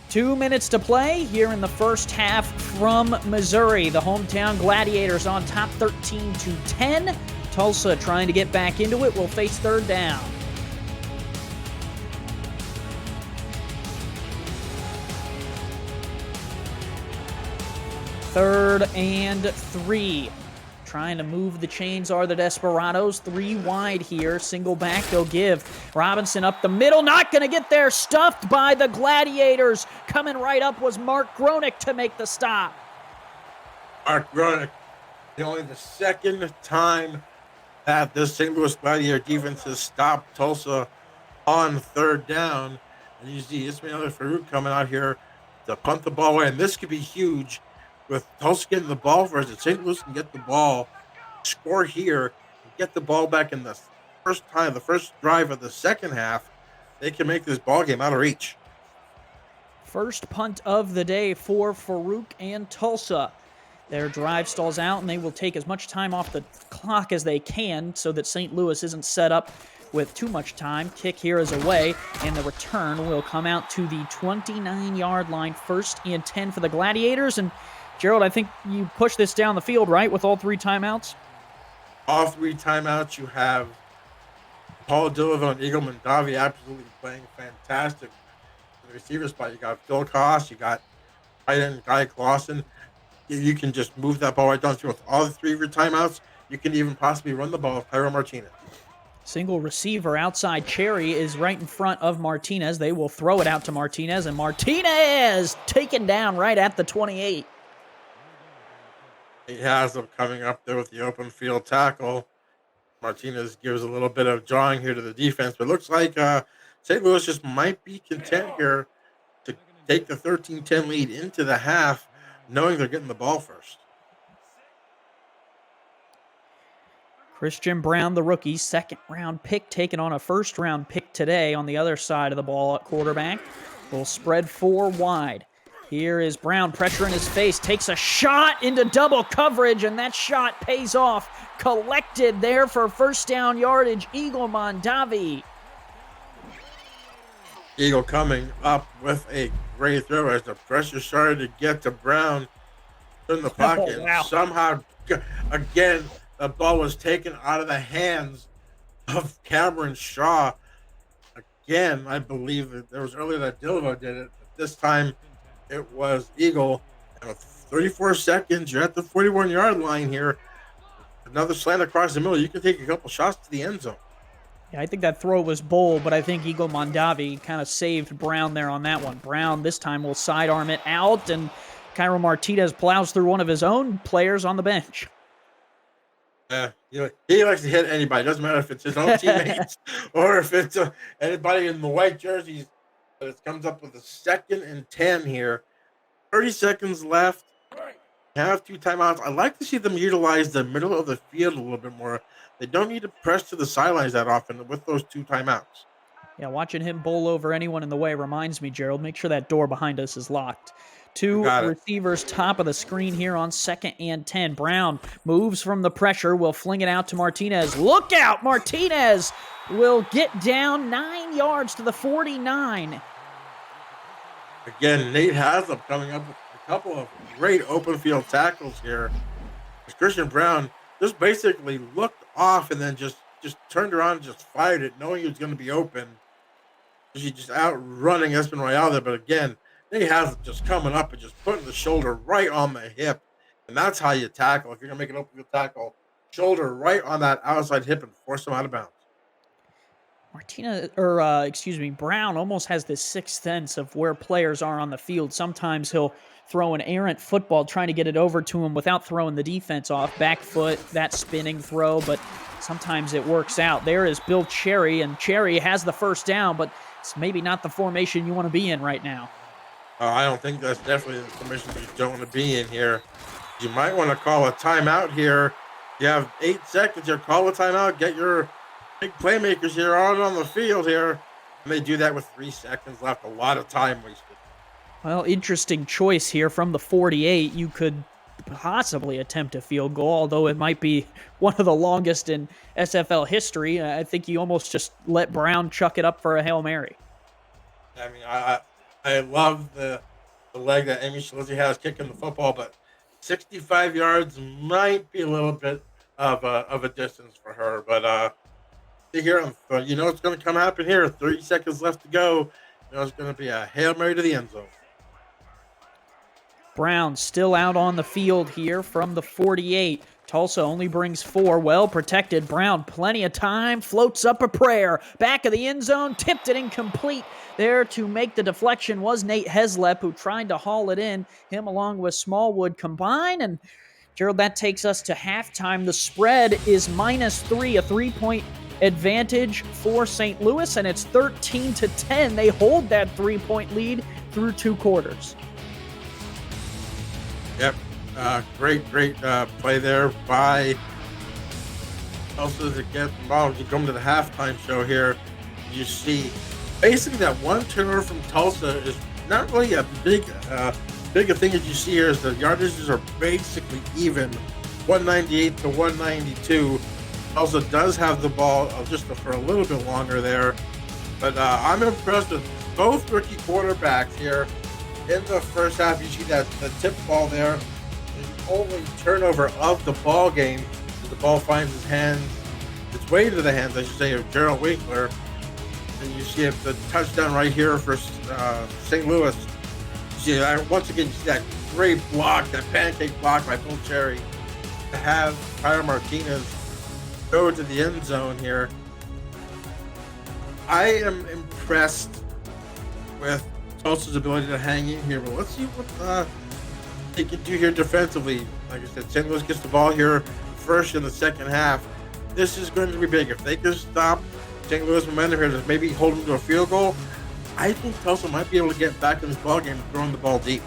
2 minutes to play here in the first half from Missouri. The hometown Gladiators on top 13-10. Tulsa trying to get back into it will face third down. Third and 3. Trying to move the chains are the Desperados. 3 wide here. Single back. They'll give Robinson up the middle. Not going to get there. Stuffed by the Gladiators. Coming right up was Mark Gronick to make the stop. Mark Gronick, only the second time that this St. Louis Gladiator defense has stopped Tulsa on third down. And you see Ismail Farouk coming out here to punt the ball away. And this could be huge with Tulsa getting the ball first. If St. Louis can get the ball, score here, and get the ball back in the first drive of the second half, they can make this ball game out of reach. First punt of the day for Farouk and Tulsa. Their drive stalls out, and they will take as much time off the clock as they can so that St. Louis isn't set up with too much time. Kick here is away, and the return will come out to the 29-yard line. 1st and 10 for the Gladiators. And Gerald, I think you push this down the field, right, with all 3 timeouts? All 3 timeouts. You have Paul Dilleville and Eagle Mondavi absolutely playing fantastic. In the receiver spot, you got Phil Koss, you got tight end Guy Clausen. You can just move that ball right down the field. With all the 3 of your timeouts, you can even possibly run the ball with Pyro Martinez. Single receiver outside. Cherry is right in front of Martinez. They will throw it out to Martinez, and Martinez taken down right at the 28. He has them coming up there with the open field tackle. Martinez gives a little bit of drawing here to the defense, but it looks like St. Louis just might be content here to take the 13-10 lead into the half knowing they're getting the ball first. Christian Brown, the rookie, second-round pick, taking on a first-round pick today on the other side of the ball at quarterback. Will spread 4 wide. Here is Brown, pressure in his face, takes a shot into double coverage, and that shot pays off. Collected there for first down yardage, Eagle Mondavi. Eagle coming up with a great throw as the pressure started to get to Brown in the pocket. wow. Somehow, again, the ball was taken out of the hands of Cameron Shaw. Again, I believe that there was earlier that Dilvo did it, but this time it was Eagle. And with 34 seconds, you're at the 41-yard line here. Another slant across the middle. You can take a couple shots to the end zone. Yeah, I think that throw was bold, but I think Eagle Mondavi kind of saved Brown there on that one. Brown this time will sidearm it out, and Cairo Martinez plows through one of his own players on the bench. He likes to hit anybody. Doesn't matter if it's his own teammates or if it's anybody in the white jerseys. But it comes up with a 2nd and 10 here. 30 seconds left. Have 2 timeouts. I like to see them utilize the middle of the field a little bit more. They don't need to press to the sidelines that often with those 2 timeouts. Yeah, watching him bowl over anyone in the way reminds me, Gerald, make sure that door behind us is locked. 2 receivers top of the screen here on 2nd and 10. Brown moves from the pressure, will fling it out to Martinez. Look out! Martinez will get down 9 yards to the 49. Again, Nate Haslip coming up with a couple of great open field tackles here. Christian Brown just basically looked off and then just turned around and just fired it, knowing he was going to be open. He just outrunning Espen Royale there, but again, Nate Haslip just coming up and just putting the shoulder right on the hip, and that's how you tackle. If you're going to make an open field tackle, shoulder right on that outside hip and force him out of bounds. Brown almost has this sixth sense of where players are on the field. Sometimes he'll throw an errant football trying to get it over to him without throwing the defense off. Back foot, that spinning throw, but sometimes it works out. There is Bill Cherry, and Cherry has the first down, but it's maybe not the formation you want to be in right now. I don't think that's definitely the formation you don't want to be in here. You might want to call a timeout here. You have 8 seconds here. Call a timeout. Get your big playmakers here out on the field here. And they do that with 3 seconds left. A lot of time wasted. Well, interesting choice here from the 48. You could possibly attempt a field goal, although it might be one of the longest in SFL history. I think you almost just let Brown chuck it up for a Hail Mary. I mean, I love the leg that Amy Shalizzi has kicking the football, but 65 yards might be a little bit of a distance for her. But here, you know what's going to come happen here. 30 seconds left to go. You know it's going to be a Hail Mary to the end zone. Brown still out on the field here from the 48. Tulsa only brings 4. Well protected. Brown, plenty of time. Floats up a prayer. Back of the end zone. Tipped it incomplete. There to make the deflection was Nate Heslep, who tried to haul it in. Him along with Smallwood combine. And Gerald, that takes us to halftime. The spread is -3, a 3-point advantage for St. Louis, and it's 13-10. They hold that 3-point lead through 2 quarters. Yep. Great play there by Tulsa to get involved. You come to the halftime show here, you see basically that one turnover from Tulsa is not really a big thing as you see here is the yardages are basically even, 198 to 192. Tulsa does have the ball just for a little bit longer there, but I'm impressed with both rookie quarterbacks here. In the first half, you see that the tip ball there, the only turnover of the ball game. The ball finds its way to the hands, I should say, of Gerald Winkler. And you see the touchdown right here for St. Louis. Once again, you see that great block, that pancake block by Bill Cherry to have Tyler Martinez go to the end zone here. I am impressed with Tulsa's ability to hang in here, but let's see what they can do here defensively. Like I said, St. Louis gets the ball here first in the second half. This is going to be big. If they can stop St. Louis momentum here to maybe hold them to a field goal, I think Tulsa might be able to get back in this ball game throwing the ball deep.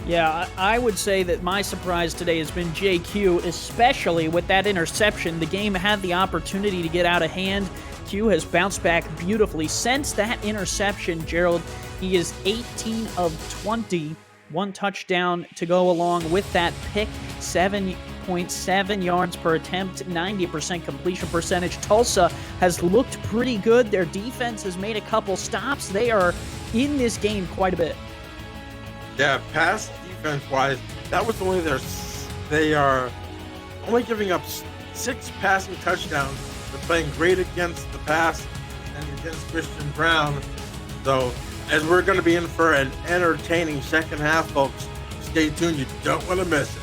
Yeah, I would say that my surprise today has been JQ, especially with that interception. The game had the opportunity to get out of hand. Q has bounced back beautifully. Since that interception, Gerald, he is 18 of 20. One touchdown to go along with that pick, 7.7 yards per attempt, 90% completion percentage. Tulsa has looked pretty good. Their defense has made a couple stops. They are in this game quite a bit. Yeah, pass defense wise, that was only they are only giving up 6 passing touchdowns. They're playing great against the pass and against Christian Brown. So, as we're going to be in for an entertaining second half, folks, stay tuned. You don't want to miss it.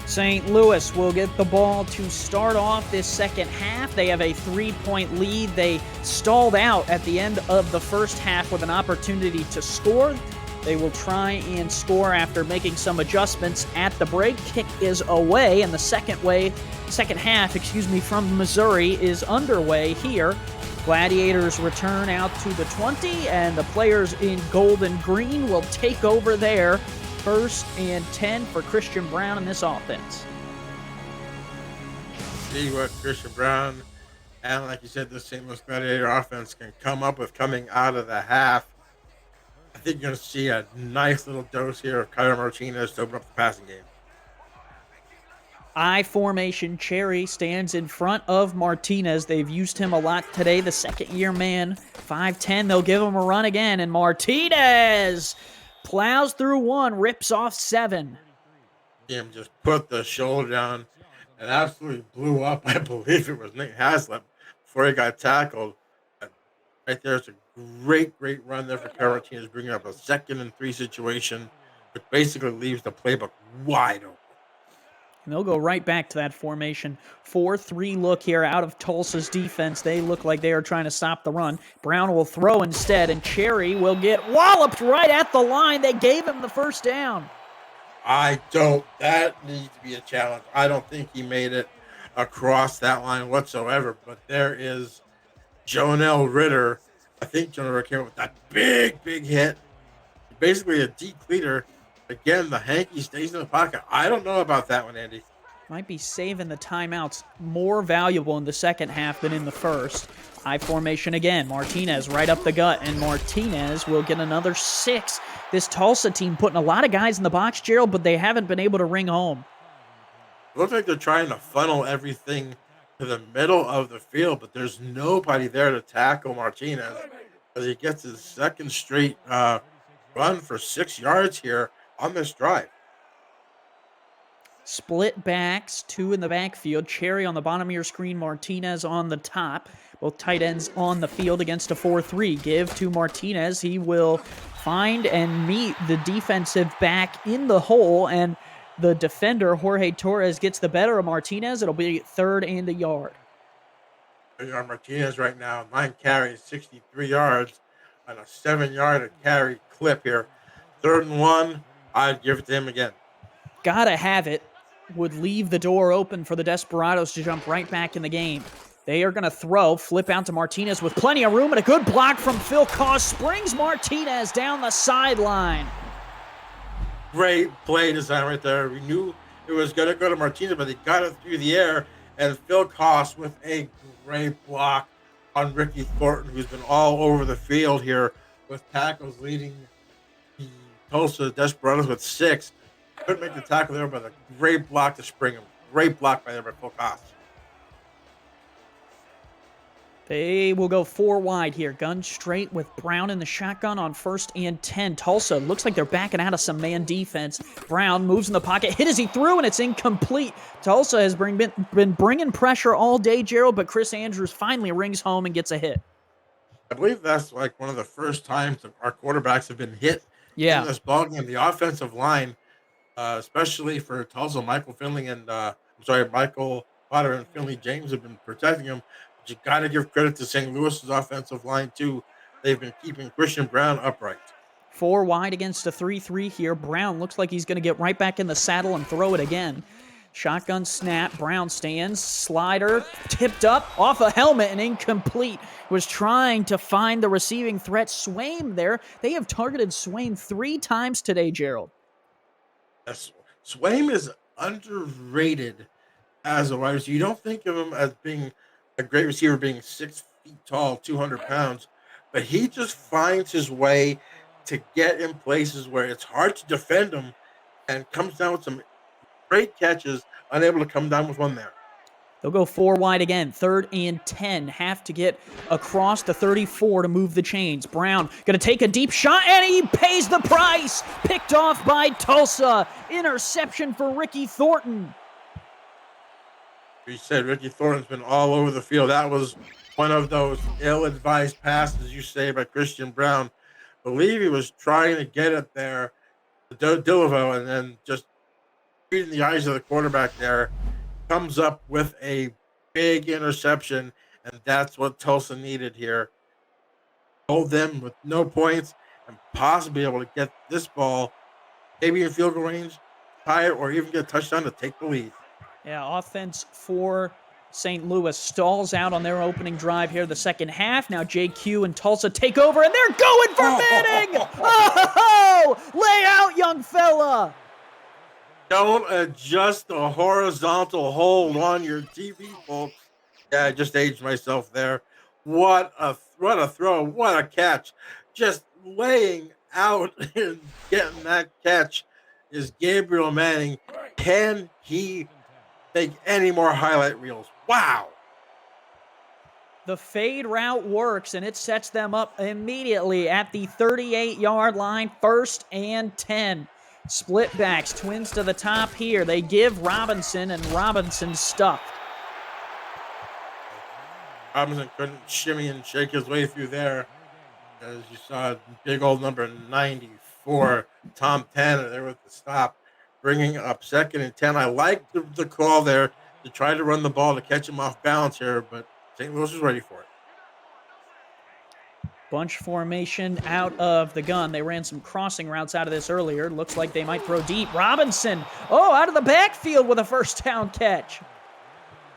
St. Louis will get the ball to start off this second half. They have a 3-point lead. They stalled out at the end of the first half with an opportunity to score. They will try and score after making some adjustments at the break. Kick is away, and the second half, from Missouri is underway here. Gladiators return out to the 20, and the players in gold and green will take over there. 1st and 10 for Christian Brown in this offense. See what Christian Brown and, like you said, the St. Louis Gladiator offense can come up with coming out of the half. I think you're going to see a nice little dose here of Kyler Martinez to open up the passing game. I formation. Cherry stands in front of Martinez. They've used him a lot today. The second-year man, 5'10". They'll give him a run again, and Martinez plows through 1, rips off 7. Him just put the shoulder down and absolutely blew up. I believe it was Nick Haslett before he got tackled. Right there's a great run there for Kyler Martinez, bringing up a 2nd and 3 situation, which basically leaves the playbook wide open. And they'll go right back to that formation. 4-3 look here out of Tulsa's defense. They look like they are trying to stop the run. Brown will throw instead, and Cherry will get walloped right at the line. They gave him the first down. That needs to be a challenge. I don't think he made it across that line whatsoever, but there is Jonell Ritter. I think Jonell Ritter came up with that big hit. Basically a decleater. Again, the hanky stays in the pocket. I don't know about that one, Andy. Might be saving the timeouts more valuable in the second half than in the first. High formation again. Martinez right up the gut, and Martinez will get another 6. This Tulsa team putting a lot of guys in the box, Gerald, but they haven't been able to ring home. It looks like they're trying to funnel everything to the middle of the field, but there's nobody there to tackle Martinez as he gets his 2nd straight run for 6 yards here on this drive. Split backs, 2 in the backfield. Cherry on the bottom of your screen, Martinez on the top. Both tight ends on the field against a 4-3. Give to Martinez. He will find and meet the defensive back in the hole, and the defender, Jorge Torres, gets the better of Martinez. It'll be 3rd and a yard. Martinez right now, 9 carries, 63 yards on a 7-yard carry clip here. 3rd and 1, I'd give it to him again. Gotta have it. Would leave the door open for the Desperados to jump right back in the game. They are going to throw, flip out to Martinez with plenty of room, and a good block from Phil Koss springs Martinez down the sideline. Great play design right there. We knew it was going to go to Martinez, but they got it through the air, and Phil Koss with a great block on Ricky Thornton, who's been all over the field here with tackles, leading the Tulsa Desperados with 6. Couldn't make the tackle there, but a great block to spring him. Great block by Phil Koss. They will go 4 wide here. Gun straight with Brown in the shotgun on 1st and 10. Tulsa looks like they're backing out of some man defense. Brown moves in the pocket. Hit as he threw, and it's incomplete. Tulsa has been bringing pressure all day, Gerald, but Chris Andrews finally rings home and gets a hit. I believe that's like one of the first times that our quarterbacks have been hit in this ballgame. The offensive line, especially for Tulsa, Michael Potter and Finley James have been protecting him. But you got to give credit to St. Louis's offensive line, too. They've been keeping Christian Brown upright. 4 wide against a 3-3 here. Brown looks like he's going to get right back in the saddle and throw it again. Shotgun snap, Brown stands, slider, tipped up, off a helmet and incomplete. Was trying to find the receiving threat, Swaim there. They have targeted Swaim 3 times today, Gerald. Yes. Swaim is underrated as a wide receiver. You don't think of him as being a great receiver, being 6 feet tall, 200 pounds, but he just finds his way to get in places where it's hard to defend him and comes down with some great catches, unable to come down with one there. They'll go 4 wide again. 3rd and 10. Have to get across the 34 to move the chains. Brown going to take a deep shot, and he pays the price. Picked off by Tulsa. Interception for Ricky Thornton. You said Ricky Thornton's been all over the field. That was one of those ill-advised passes, you say, by Christian Brown. I believe he was trying to get it there to Dilivo, and then just reading the eyes of the quarterback there, comes up with a big interception, and that's what Tulsa needed here. Hold them with no points and possibly able to get this ball maybe in field goal range, tie it, or even get a touchdown to take the lead. Yeah, offense for St. Louis stalls out on their opening drive here the second half. Now JQ and Tulsa take over, and they're going for Manning! Oh, lay out, young fella! Don't adjust the horizontal hold on your TV, folks. Yeah, I just aged myself there. What a throw. What a catch. Just laying out and getting that catch is Gabriel Manning. Can he make any more highlight reels? Wow. The fade route works, and it sets them up immediately at the 38-yard line, 1st and 10. Split backs, twins to the top here. They give Robinson, and Robinson stuffed. Robinson couldn't shimmy and shake his way through there. As you saw, big old number 94, Tom Tanner there with the stop, bringing up 2nd and 10. I like the call there to try to run the ball to catch him off balance here, but St. Louis was ready for it. Bunch formation out of the gun. They ran some crossing routes out of this earlier. Looks like they might throw deep. Robinson, out of the backfield with a first down catch.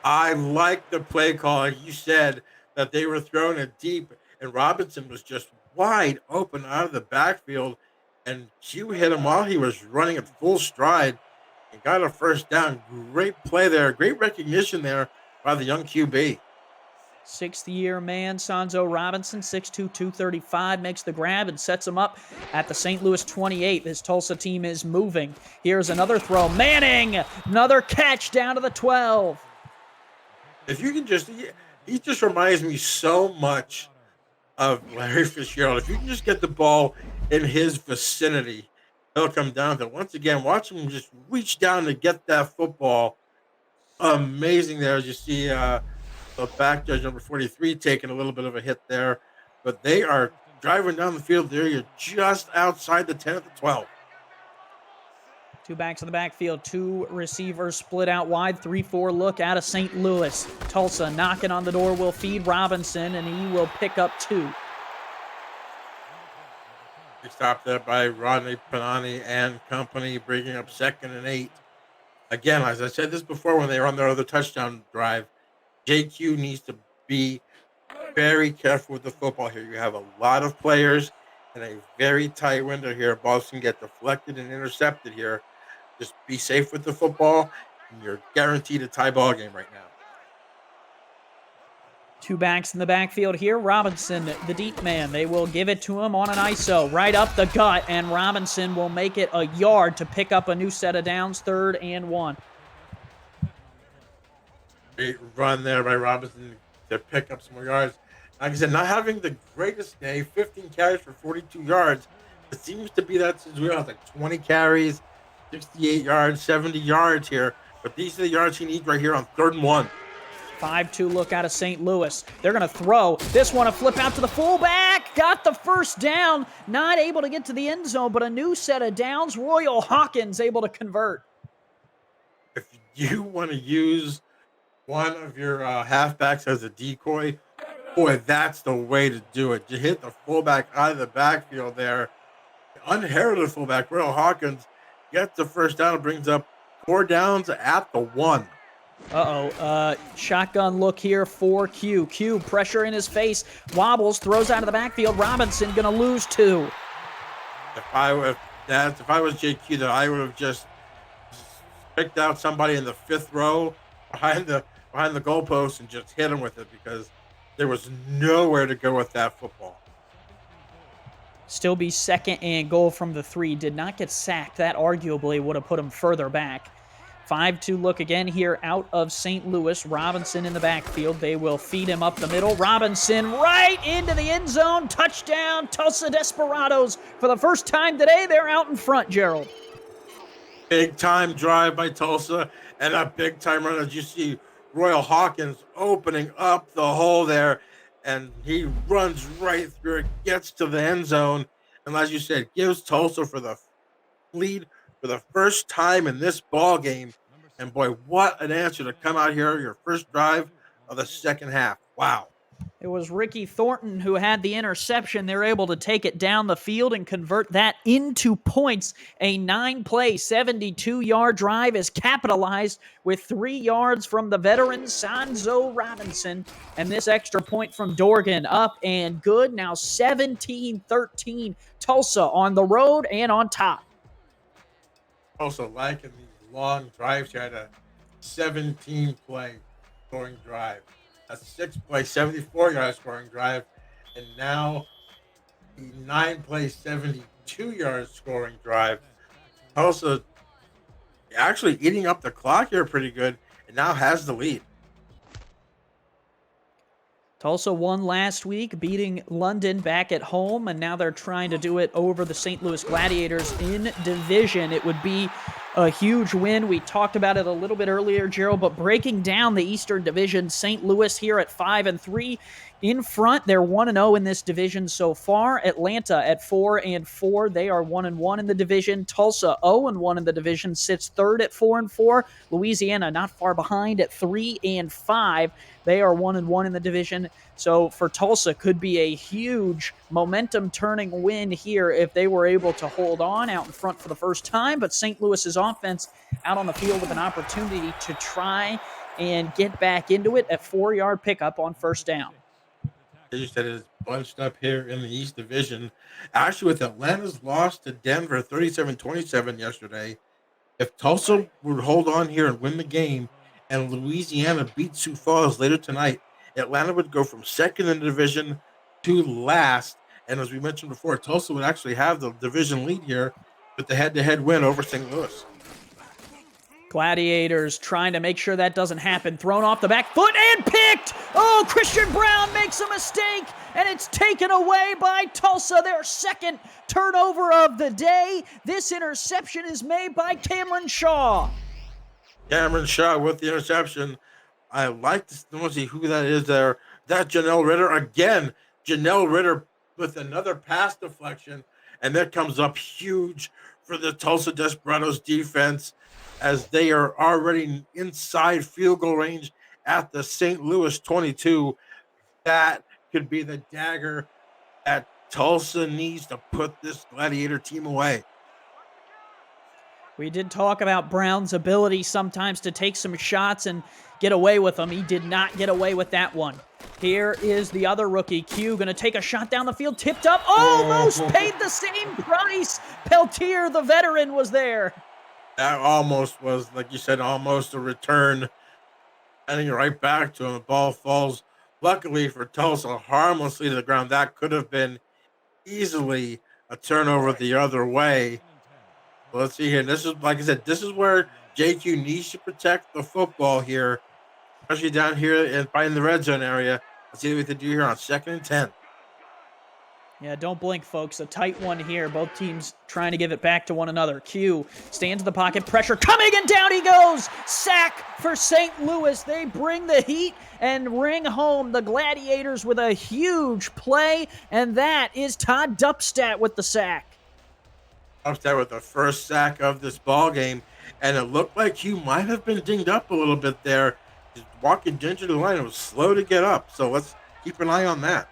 I like the play call. You said that they were throwing it deep, and Robinson was just wide open out of the backfield, and Q hit him while he was running at full stride and got a first down. Great play there. Great recognition there by the young QB. 6th-year man, Sanzo Robinson, 6'2", 235, makes the grab and sets him up at the St. Louis 28. This Tulsa team is moving. Here's another throw. Manning, another catch down to the 12. If you can he just reminds me so much of Larry Fitzgerald. If you can just get the ball in his vicinity, he'll come down to it. Once again, watch him just reach down to get that football. Amazing there as you see the back judge number 43 taking a little bit of a hit there, but they are driving down the field there. You're just outside the 10 at the 12. 2 backs in the backfield, 2 receivers split out wide, 3-4 look out of St. Louis. Tulsa knocking on the door will feed Robinson, and he will pick up 2. Stopped there by Rodney Panani and company, bringing up 2nd and 8. Again, as I said this before when they were on their other touchdown drive, JQ needs to be very careful with the football here. You have a lot of players in a very tight window here. Balls can get deflected and intercepted here. Just be safe with the football, and you're guaranteed a tie ball game right now. 2 backs in the backfield here. Robinson, the deep man. They will give it to him on an ISO. Right up the gut, and Robinson will make it a yard to pick up a new set of downs, 3rd and 1. Great run there by Robinson to pick up some more yards. Like I said, not having the greatest day, 15 carries for 42 yards. It seems to be that since we have like 20 carries, 68 yards, 70 yards here. But these are the yards he needs right here on 3rd and 1. 5-2 look out of St. Louis. They're going to throw. This one a flip out to the fullback. Got the first down. Not able to get to the end zone, but a new set of downs. Royal Hawkins able to convert. If you want to use one of your halfbacks as a decoy, boy, that's the way to do it. You hit the fullback out of the backfield there. Unheralded fullback, Royal Hawkins, gets the first down and brings up 4 downs at the 1. Shotgun look here for Q. Q, pressure in his face, wobbles, throws out of the backfield. Robinson gonna lose 2. If I was JQ, then I would have just picked out somebody in the 5th row behind the goalpost and just hit him with it, because there was nowhere to go with that football. Still be 2nd and goal from the 3. Did not get sacked. That arguably would have put him further back. 5-2 look again here out of St. Louis. Robinson in the backfield. They will feed him up the middle. Robinson right into the end zone. Touchdown, Tulsa Desperados. For the first time today, they're out in front, Gerald. Big time drive by Tulsa, and a big time run, as you see Royal Hawkins opening up the hole there, and he runs right through it, gets to the end zone, and as you said, gives Tulsa for the lead for the first time in this ball game. And boy, what an answer to come out here, your first drive of the second half. Wow. It was Ricky Thornton who had the interception. They're able to take it down the field and convert that into points. A 9-play, 72-yard drive is capitalized with 3 yards from the veteran Sanzo Robinson. And this extra point from Dorgan up and good. Now 17-13. Tulsa on the road and on top. Also liking these long drives here. Had a 17-play scoring drive, a 6-play, 74-yard scoring drive, and now a 9-play, 72-yard scoring drive. Tulsa actually eating up the clock here pretty good, and now has the lead. Tulsa won last week, beating London back at home, and now they're trying to do it over the St. Louis Gladiators in division. It would be a huge win. We talked about it a little bit earlier, Gerald, but breaking down the Eastern Division, St. Louis here at 5-3. In front, they're 1-0 in this division so far. Atlanta at 4-4. They are 1-1 in the division. Tulsa 0-1 in the division, sits third at 4-4. Louisiana not far behind at 3-5. They are 1-1 in the division. So for Tulsa, could be a huge momentum-turning win here if they were able to hold on out in front for the first time. But St. Louis's offense out on the field with an opportunity to try and get back into it. A 4-yard pickup on first down. As you said, it's bunched up here in the East Division. Actually, with Atlanta's loss to Denver 37-27 yesterday, if Tulsa would hold on here and win the game and Louisiana beat Sioux Falls later tonight, Atlanta would go from second in the division to last. And as we mentioned before, Tulsa would actually have the division lead here with the head-to-head win over St. Louis. Gladiators trying to make sure that doesn't happen. Thrown off the back foot and picked! Oh, Christian Brown makes a mistake, and it's taken away by Tulsa, their second turnover of the day. This interception is made by Cameron Shaw. Cameron Shaw with the interception. I like to see who that is there. That's Janelle Ritter. Again, Janelle Ritter with another pass deflection, and that comes up huge for the Tulsa Desperados defense, as they are already inside field goal range at the St. Louis 22. That could be the dagger that Tulsa needs to put this Gladiator team away. We did talk about Brown's ability sometimes to take some shots and get away with them. He did not get away with that one. Here is the other rookie, Q, going to take a shot down the field, tipped up, almost paid the same price. Peltier, the veteran, was there. That almost was, like you said, almost a return. Heading right back to him. The ball falls, luckily for Tulsa, harmlessly to the ground. That could have been easily a turnover the other way. But let's see here. This is, like I said, this is where JQ needs to protect the football here, especially down here in the red zone area. Let's see what we can do here on 2nd and 10. Yeah, don't blink, folks. A tight one here. Both teams trying to give it back to one another. Q stands in the pocket. Pressure coming, and down he goes. Sack for St. Louis. They bring the heat and ring home the Gladiators with a huge play, and that is Todd Dupstat with the sack. Dupstat with the first sack of this ball game, and it looked like Q might have been dinged up a little bit there. Just walking gingerly the line. It was slow to get up, so let's keep an eye on that.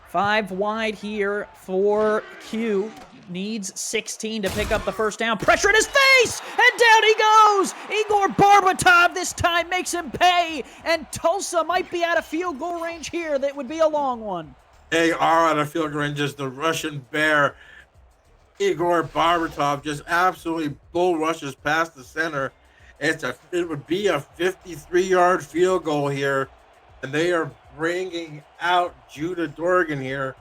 5 wide here for Q. needs 16 to pick up the first down. Pressure in his face, and down he goes. Igor Barbatov this time makes him pay, and Tulsa might be out of field goal range here. That would be a long one. They are out of field goal range. Just the Russian bear, Igor Barbatov, just absolutely bull rushes past the center. It would be a 53-yard field goal here, and they are bringing out Judah Dorgan here.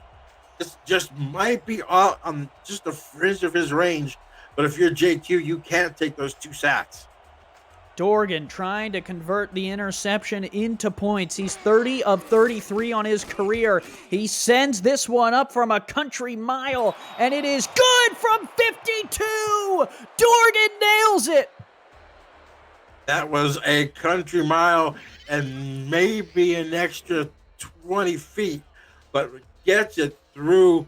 This just might be on just the fringe of his range, but if you're JQ, you can't take those 2 sacks. Dorgan trying to convert the interception into points. He's 30 of 33 on his career. He sends this one up from a country mile, and it is good from 52. Dorgan nails it. That was a country mile and maybe an extra 20 feet, but gets it through.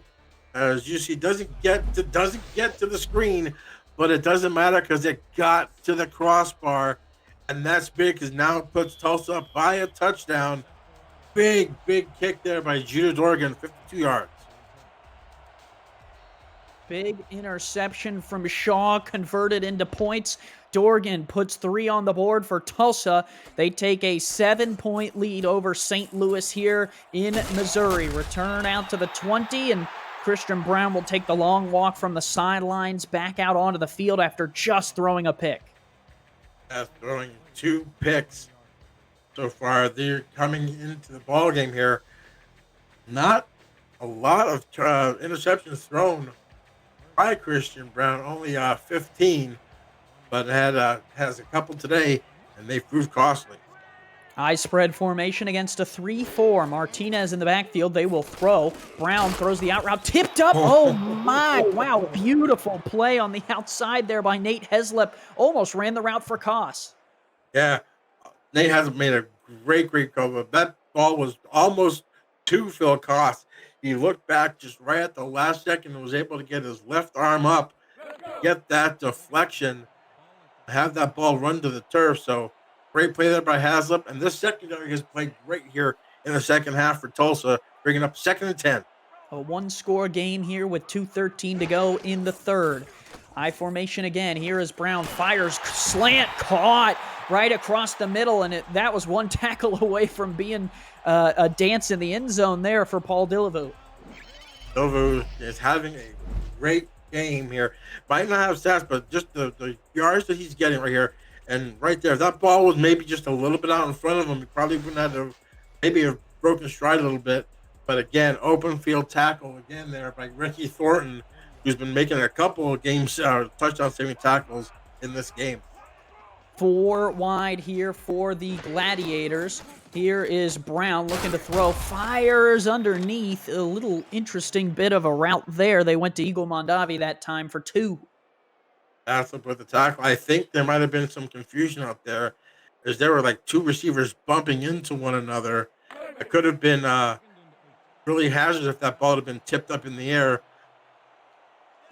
As you see, doesn't get to the screen, but it doesn't matter because it got to the crossbar, and that's big because now it puts Tulsa up by a touchdown. Big kick there by Judah Dorgan, 52 yards. Big interception from Shaw, converted into points. Dorgan puts 3 on the board for Tulsa. They take a 7-point lead over St. Louis here in Missouri. Return out to the 20, and Christian Brown will take the long walk from the sidelines back out onto the field after just throwing a pick. Throwing 2 picks so far. They're coming into the ball game here. Not a lot of interceptions thrown by Christian Brown, only 15, but has a couple today, and they proved costly. High spread formation against a 3-4. Martinez in the backfield. They will throw. Brown throws the out route. Tipped up. Oh, my. Wow. Beautiful play on the outside there by Nate Heslip. Almost ran the route for Koss. Yeah. Nate Heslip made a great cover. That ball was almost to Phil Koss. He looked back just right at the last second and was able to get his left arm up, get that deflection, have that ball run to the turf. So great play there by Haslip. And this secondary has played great here in the second half for Tulsa, bringing up 2nd and 10. A 1-score game here with 2:13 to go in the third. I formation again. Here is Brown. Fires, slant, caught right across the middle. And that was 1 tackle away from being a dance in the end zone there for Paul Dillevaux. Dillevaux is having a great game here. Might not have stats, but just the yards that he's getting right here. And right there, if that ball was maybe just a little bit out in front of him, he probably wouldn't have maybe have broken stride a little bit. But again, open field tackle again there by Ricky Thornton, who's been making a couple of games, touchdown-saving tackles in this game. 4 wide here for the Gladiators. Here is Brown looking to throw. Fires underneath. A little interesting bit of a route there. They went to Eagle Mondavi that time for 2. That's up with the tackle. I think there might have been some confusion out there, as there were like 2 receivers bumping into one another. It could have been really hazardous if that ball had been tipped up in the air.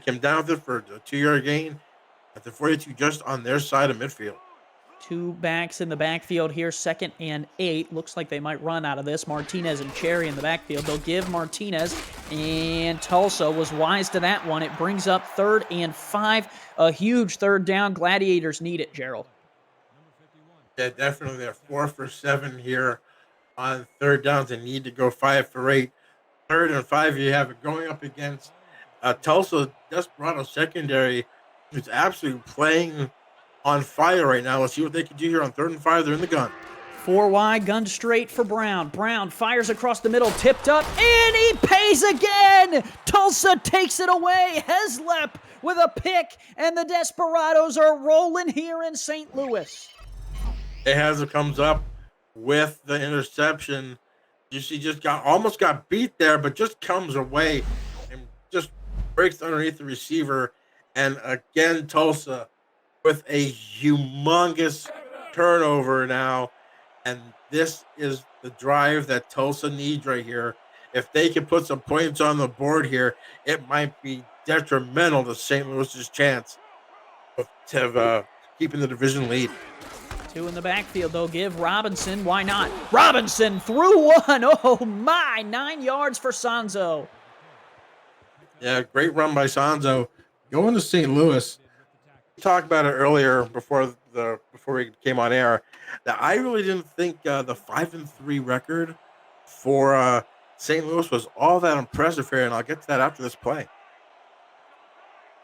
Came down with it for a 2-yard gain at the 42, just on their side of midfield. 2 backs in the backfield here, 2nd and 8. Looks like they might run out of this. Martinez and Cherry in the backfield. They'll give Martinez, and Tulsa was wise to that one. It brings up 3rd and 5. A huge 3rd down. Gladiators need it, Gerald. Yeah, definitely. They're 4 for 7 here on 3rd downs. They need to go 5 for 8. 3rd and 5, you have it going up against Tulsa Desperado secondary, who's absolutely playing on fire right now. Let's see what they can do here on 3rd and 5. They're in the gun. 4 wide, gun straight for Brown. Brown fires across the middle, tipped up, and he pays again! Tulsa takes it away. Heslip with a pick, and the Desperados are rolling here in St. Louis. Heslip comes up with the interception. You see, just almost got beat there, but just comes away and just breaks underneath the receiver. And again, Tulsa with a humongous turnover now. And this is the drive that Tulsa needs right here. If they can put some points on the board here, it might be detrimental to St. Louis's chance of keeping the division lead. 2 in the backfield. They'll give Robinson. Why not? Robinson threw one. Oh, my. 9 yards for Sanzo. Yeah, great run by Sanzo. Going to St. Louis. We talked about it earlier before we came on air. That I really didn't think the 5-3 record for St. Louis was all that impressive here, and I'll get to that after this play.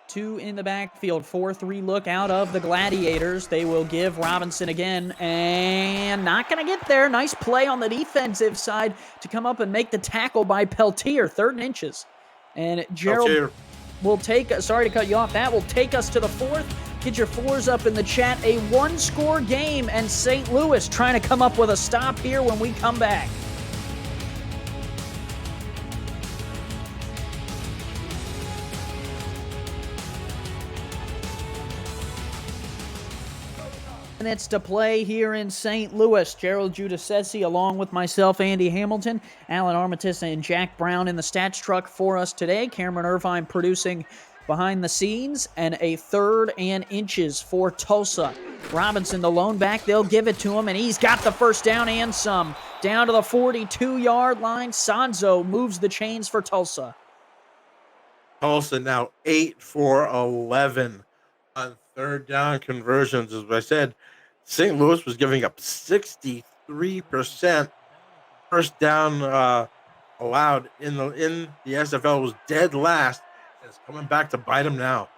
Two in the backfield, 4-3 look out of the Gladiators. They will give Robinson again, and not going to get there. Nice play on the defensive side to come up and make the tackle by Peltier, 3rd and inches. And Gerald Peltier will take, sorry to cut you off, that will take us to the 4th. Get your 4s up in the chat. A 1-score game, and St. Louis trying to come up with a stop here when we come back. Minutes to play here in St. Louis. Gerald Giudice along with myself, Andy Hamilton, Alan Armitage, and Jack Brown in the stats truck for us today. Cameron Irvine producing behind the scenes, and a 3rd and inches for Tulsa. Robinson, the lone back, they'll give it to him, and he's got the first down and some. Down to the 42-yard line. Sanzo moves the chains for Tulsa. Tulsa now 8 for 11 on 3rd down conversions. As I said, St. Louis was giving up 63% first down allowed in the SFL. Was dead last. It's coming back to bite them now.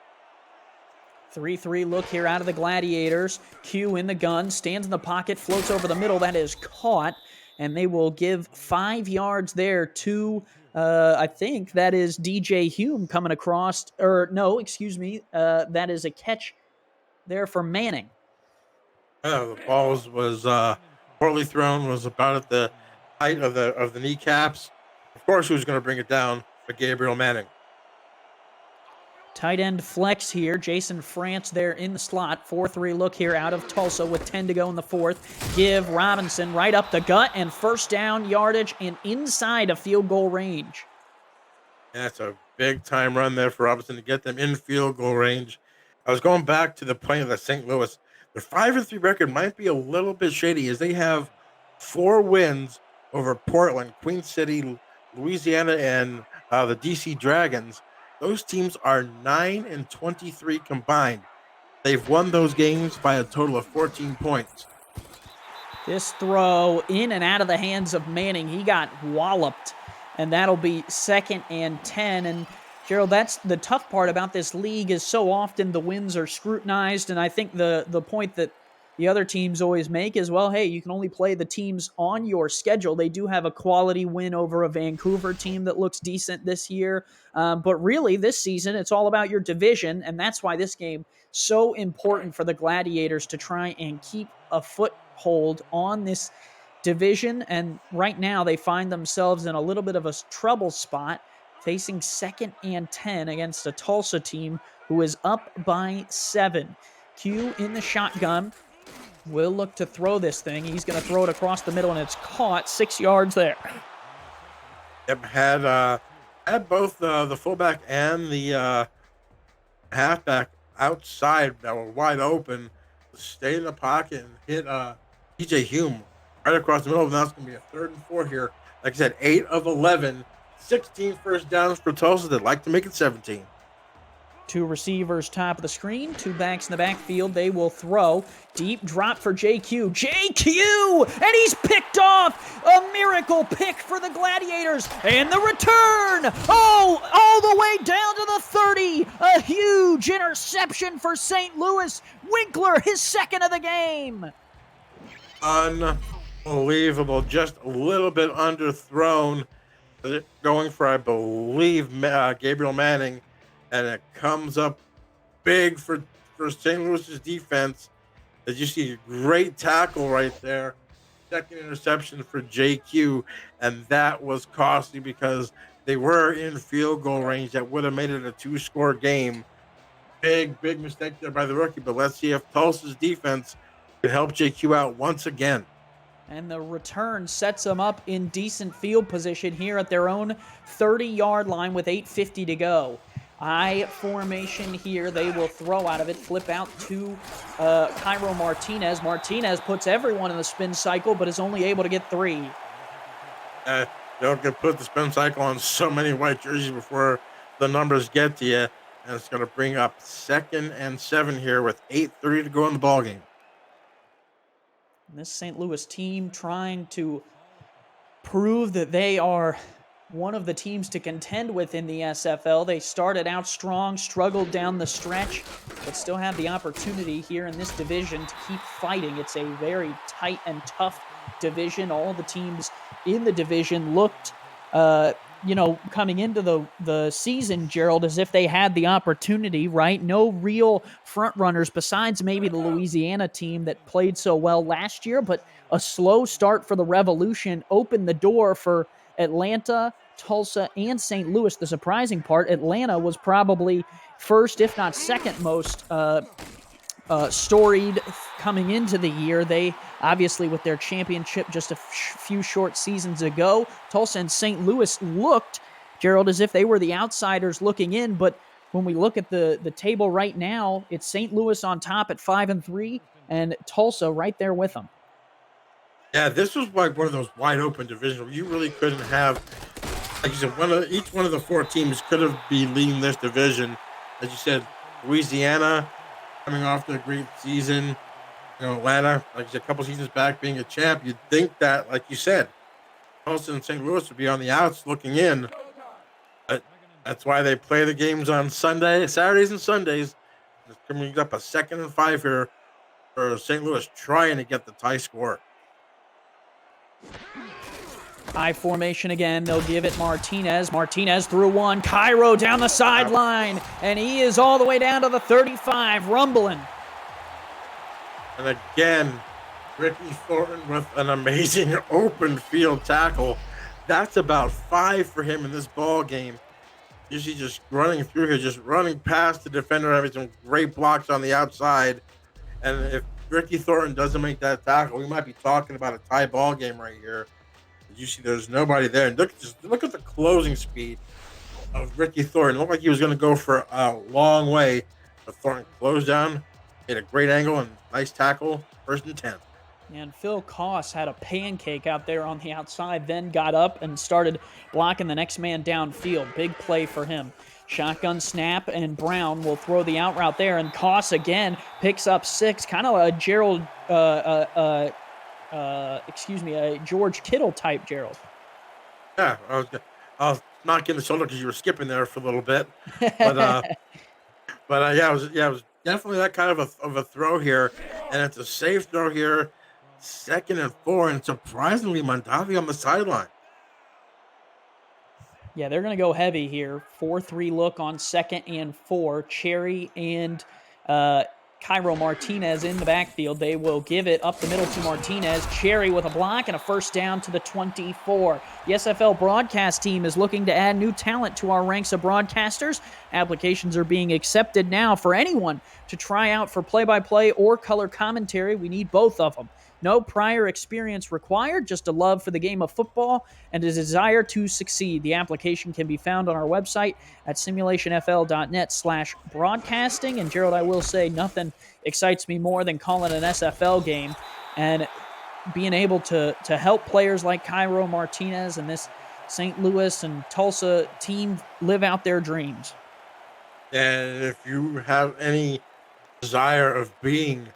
3-3 look here out of the Gladiators. Q in the gun, stands in the pocket, floats over the middle. That is caught, and they will give 5 yards there to, I think that is DJ Hume coming across. Or no, excuse me, that is a catch there for Manning. The ball was poorly thrown, was about at the height of the kneecaps. Of course, who's going to bring it down? But Gabriel Manning. Tight end flex here. Jason France there in the slot. 4-3 look here out of Tulsa with 10 to go in the 4th. Give Robinson right up the gut and first down yardage and inside of field goal range. That's a big time run there for Robinson to get them in field goal range. I was going back to the point of the St. Louis. Their 5-3 record might be a little bit shady as they have 4 wins over Portland, Queen City, Louisiana, and the DC Dragons. Those teams are 9-23 combined. They've won those games by a total of 14 points. This throw in and out of the hands of Manning. He got walloped, and that'll be 2nd and 10. And Gerald, that's the tough part about this league is so often the wins are scrutinized, and I think the point that the other teams always make is, well, hey, you can only play the teams on your schedule. They do have a quality win over a Vancouver team that looks decent this year. But really, this season, it's all about your division, and that's why this game so important for the Gladiators to try and keep a foothold on this division. And right now, they find themselves in a little bit of a trouble spot, facing 2nd and 10 against a Tulsa team who is up by 7. Q in the shotgun. Will look to throw this thing. He's going to throw it across the middle, and it's caught 6 yards there. Yep, had both the fullback and the halfback outside that were wide open. Stay in the pocket and hit DJ Hume right across the middle. And that's going to be a 3rd and 4 here. Like I said, 8 of 11, 16 first downs for Tulsa. They'd like to make it 17. 2 receivers top of the screen, 2 backs in the backfield. They will throw. Deep drop for JQ. JQ! And he's picked off! A miracle pick for the Gladiators. And the return! Oh, all the way down to the 30. A huge interception for St. Louis. Winkler, his 2nd of the game. Unbelievable. Just a little bit underthrown. Going for, I believe, Gabriel Manning. And it comes up big for St. Louis's defense. As you see, a great tackle right there. 2nd interception for JQ. And that was costly because they were in field goal range. That would have made it a 2-score game. Big mistake there by the rookie. But let's see if Tulsa's defense can help JQ out once again. And the return sets them up in decent field position here at their own 30-yard line with 8:50 to go. I formation here. They will throw out of it, flip out to Cairo Martinez. Martinez puts everyone in the spin cycle, but is only able to get 3. They'll get put the spin cycle on so many white jerseys before the numbers get to you, and it's going to bring up 2nd and 7 here with 8:30 to go in the ball game. This St. Louis team trying to prove that they are one of the teams to contend with in the SFL. They started out strong, struggled down the stretch, but still have the opportunity here in this division to keep fighting. It's a very tight and tough division. All the teams in the division looked, coming into the season, Gerald, as if they had the opportunity, right? No real front runners besides maybe the Louisiana team that played so well last year, but a slow start for the Revolution opened the door for Atlanta, Tulsa, and St. Louis. The surprising part, Atlanta was probably first, if not second most storied coming into the year. They obviously, with their championship just a few short seasons ago, Tulsa and St. Louis looked, Gerald, as if they were the outsiders looking in. But when we look at the table right now, it's St. Louis on top at 5-3, and Tulsa right there with them. Yeah, this was like one of those wide open divisions where you really couldn't have, like you said, each one of the 4 teams could have been leading this division. As you said, Louisiana coming off their great season, Atlanta, like you said, a couple seasons back being a champ. You'd think that, like you said, Tulsa and St. Louis would be on the outs looking in. But that's why they play the games on Saturdays and Sundays. It's coming up a 2nd and 5 here for St. Louis trying to get the tie score. I formation again. They'll give it Martinez. Martinez through one. Cairo down the sideline. And he is all the way down to the 35, rumbling. And again, Ricky Thornton with an amazing open field tackle. That's about 5 for him in this ball game. Usually just running through here, just running past the defender, having some great blocks on the outside. And if Ricky Thornton doesn't make that tackle, we might be talking about a tie ball game right here. You see there's nobody there. And look at the closing speed of Ricky Thornton. It looked like he was going to go for a long way. But Thornton closed down, made a great angle, and nice tackle, 1st and 10. And Phil Koss had a pancake out there on the outside, then got up and started blocking the next man downfield. Big play for him. Shotgun snap, and Brown will throw the out route there. And Koss again picks up 6, kind of a Gerald, a George Kittle type, Gerald. Yeah, I was knocking the shoulder because you were skipping there for a little bit. But it was definitely that kind of a throw here. And it's a safe throw here. 2nd and 4, and surprisingly, Mondavi on the sideline. Yeah, they're going to go heavy here. 4-3 look on 2nd and 4. Cherry and Cairo Martinez in the backfield. They will give it up the middle to Martinez. Cherry with a block and a 1st down to the 24. The SFL broadcast team is looking to add new talent to our ranks of broadcasters. Applications are being accepted now for anyone to try out for play-by-play or color commentary. We need both of them. No prior experience required, just a love for the game of football and a desire to succeed. The application can be found on our website at simulationfl.net/broadcasting. And Gerald, I will say nothing excites me more than calling an SFL game and being able to help players like Cairo Martinez and this St. Louis and Tulsa team live out their dreams. And if you have any desire of being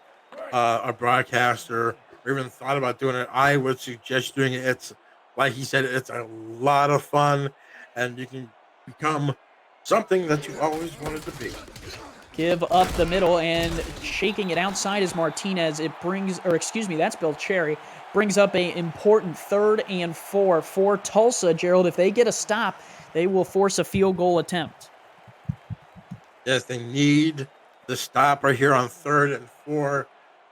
a broadcaster or even thought about doing it, I would suggest doing it. It's like he said, it's a lot of fun, and you can become something that you always wanted to be. Give up the middle, and shaking it outside is Martinez. That's Bill Cherry. Brings up an important 3rd and 4 for Tulsa, Gerald. If they get a stop, they will force a field goal attempt. Yes, they need the stop right here on 3rd and 4.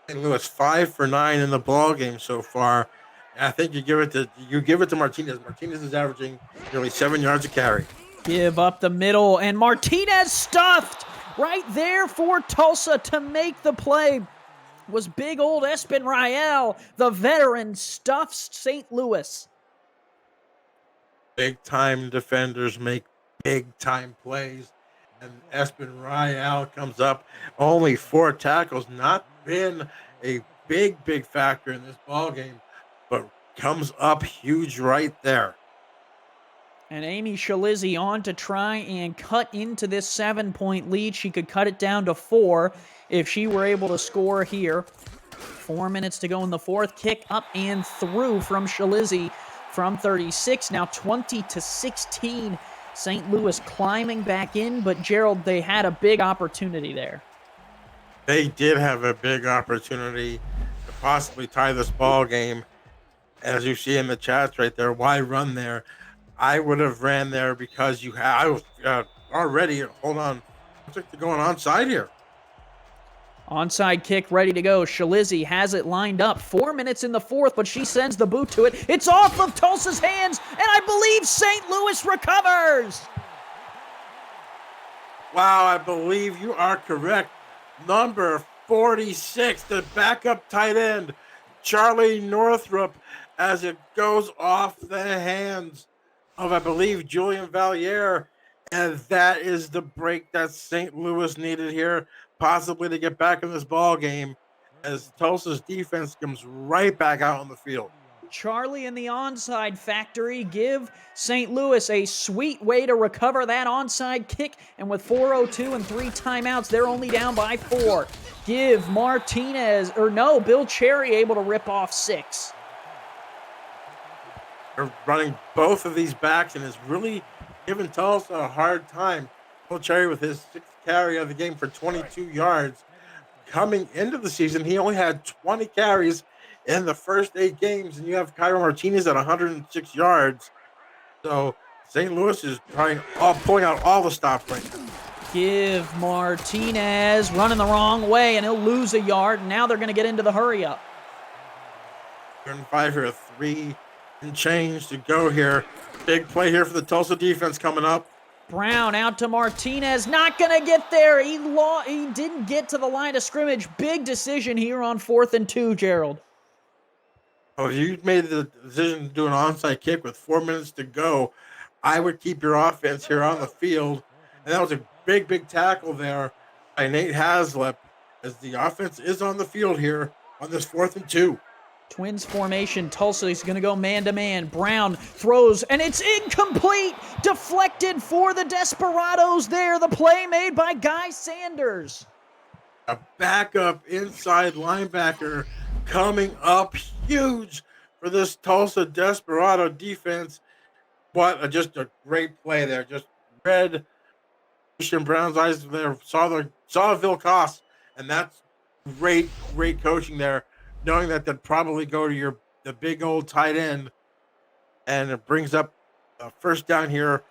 St. Louis 5 for 9 in the ball game so far. And I think you give it to Martinez. Martinez is averaging nearly 7 yards a carry. Give up the middle, and Martinez stuffed right there for Tulsa to make the play. Was big old Espen Rael, the veteran, stuffs St. Louis. Big-time defenders make big-time plays. And Espen Rael comes up, only 4 tackles, not been a big factor in this ball game, but comes up huge right there. And Amy Shalizzi on to try and cut into this 7-point lead. She could cut it down to 4 if she were able to score here. 4 minutes to go in the fourth. Kick up and through from Shalizzi from 36. Now 20-16. St. Louis climbing back in, but Gerald, they had a big opportunity there. They did have a big opportunity to possibly tie this ball game. As you see in the chats right there, why run there? I would have ran there because I was already, hold on, looks like they're going onside here. Onside kick ready to go. Shalizzi has it lined up. 4 minutes in the fourth, but she sends the boot to it. It's off of Tulsa's hands, and I believe St. Louis recovers. Wow, I believe you are correct. Number 46, the backup tight end, Charlie Northrup, as it goes off the hands of, I believe, Julian Valier. And that is the break that St. Louis needed here, possibly to get back in this ball game, as Tulsa's defense comes right back out on the field. Charlie and the onside factory give St. Louis a sweet way to recover that onside kick, and with 4:02 and 3 timeouts, they're only down by 4. Give Martinez, Bill Cherry able to rip off 6. They're running both of these backs, and is really giving Tulsa a hard time. Bill Cherry with his 6th carry of the game for 22 yards. Coming into the season, he only had 20 carries in the first 8 games, and you have Cairo Martinez at 106 yards. So St. Louis is pulling out all the stops right now. Give Martinez running the wrong way, and he'll lose a yard. And now they're going to get into the hurry up. 5 here, 3 and change to go here. Big play here for the Tulsa defense coming up. Brown out to Martinez, not going to get there. He didn't get to the line of scrimmage. Big decision here on 4th and 2, Gerald. Oh, if you made the decision to do an onside kick with 4 minutes to go, I would keep your offense here on the field. And that was a big tackle there by Nate Haslip, as the offense is on the field here on this 4th and 2. Twins formation. Tulsa is going to go man-to-man. Brown throws, and it's incomplete. Deflected for the Desperados there. The play made by Guy Sanders. A backup inside linebacker coming up huge for this Tulsa Desperado defense. Just a great play there. Just read Christian Brown's eyes there. Saw Vil Koss, and that's great coaching there, knowing that they'd probably go to the big old tight end, and it brings up a first down here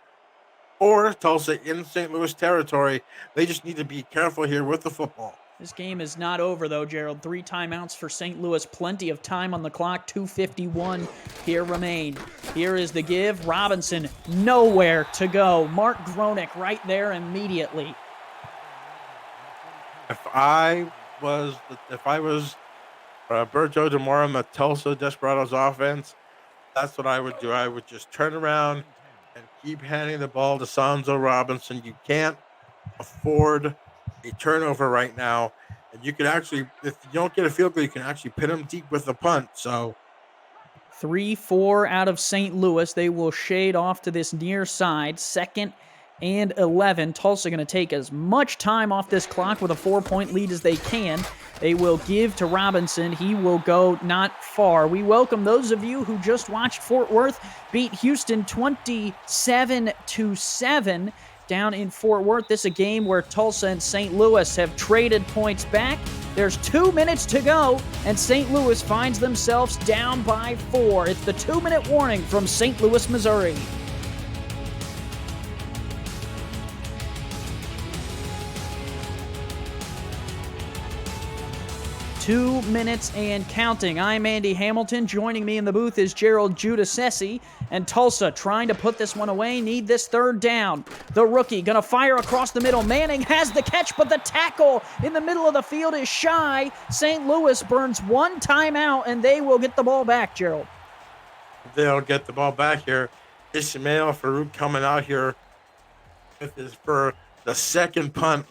for Tulsa in St. Louis territory. They just need to be careful here with the football. This game is not over, though, Gerald. 3 timeouts for St. Louis. Plenty of time on the clock. 2:51 here remain. Here is the give. Robinson, nowhere to go. Mark Gronick right there immediately. If I was Berto DeMora on the Tulsa Desperados offense, that's what I would do. I would just turn around and keep handing the ball to Sanzo Robinson. You can't afford a turnover right now, and you can actually, if you don't get a field goal, you can actually pin them deep with the punt. So 3-4 out of St. Louis. They will shade off to this near side. 2nd and 11. Tulsa going to take as much time off this clock with a 4-point lead as they can. They will give to Robinson. He will go not far. We welcome those of you who just watched Fort Worth beat Houston 27-7 down in Fort Worth. This is a game where Tulsa and St. Louis have traded points back. There's 2 minutes to go, and St. Louis finds themselves down by 4. It's the 2-minute warning from St. Louis, Missouri. 2 minutes and counting. I'm Andy Hamilton. Joining me in the booth is Gerald Giudice, and Tulsa trying to put this one away, need this 3rd down. The rookie gonna fire across the middle. Manning has the catch, but the tackle in the middle of the field is shy. St. Louis burns 1 timeout, and they will get the ball back, Gerald. They'll get the ball back here. Ismail Farouk coming out here for the 2nd punt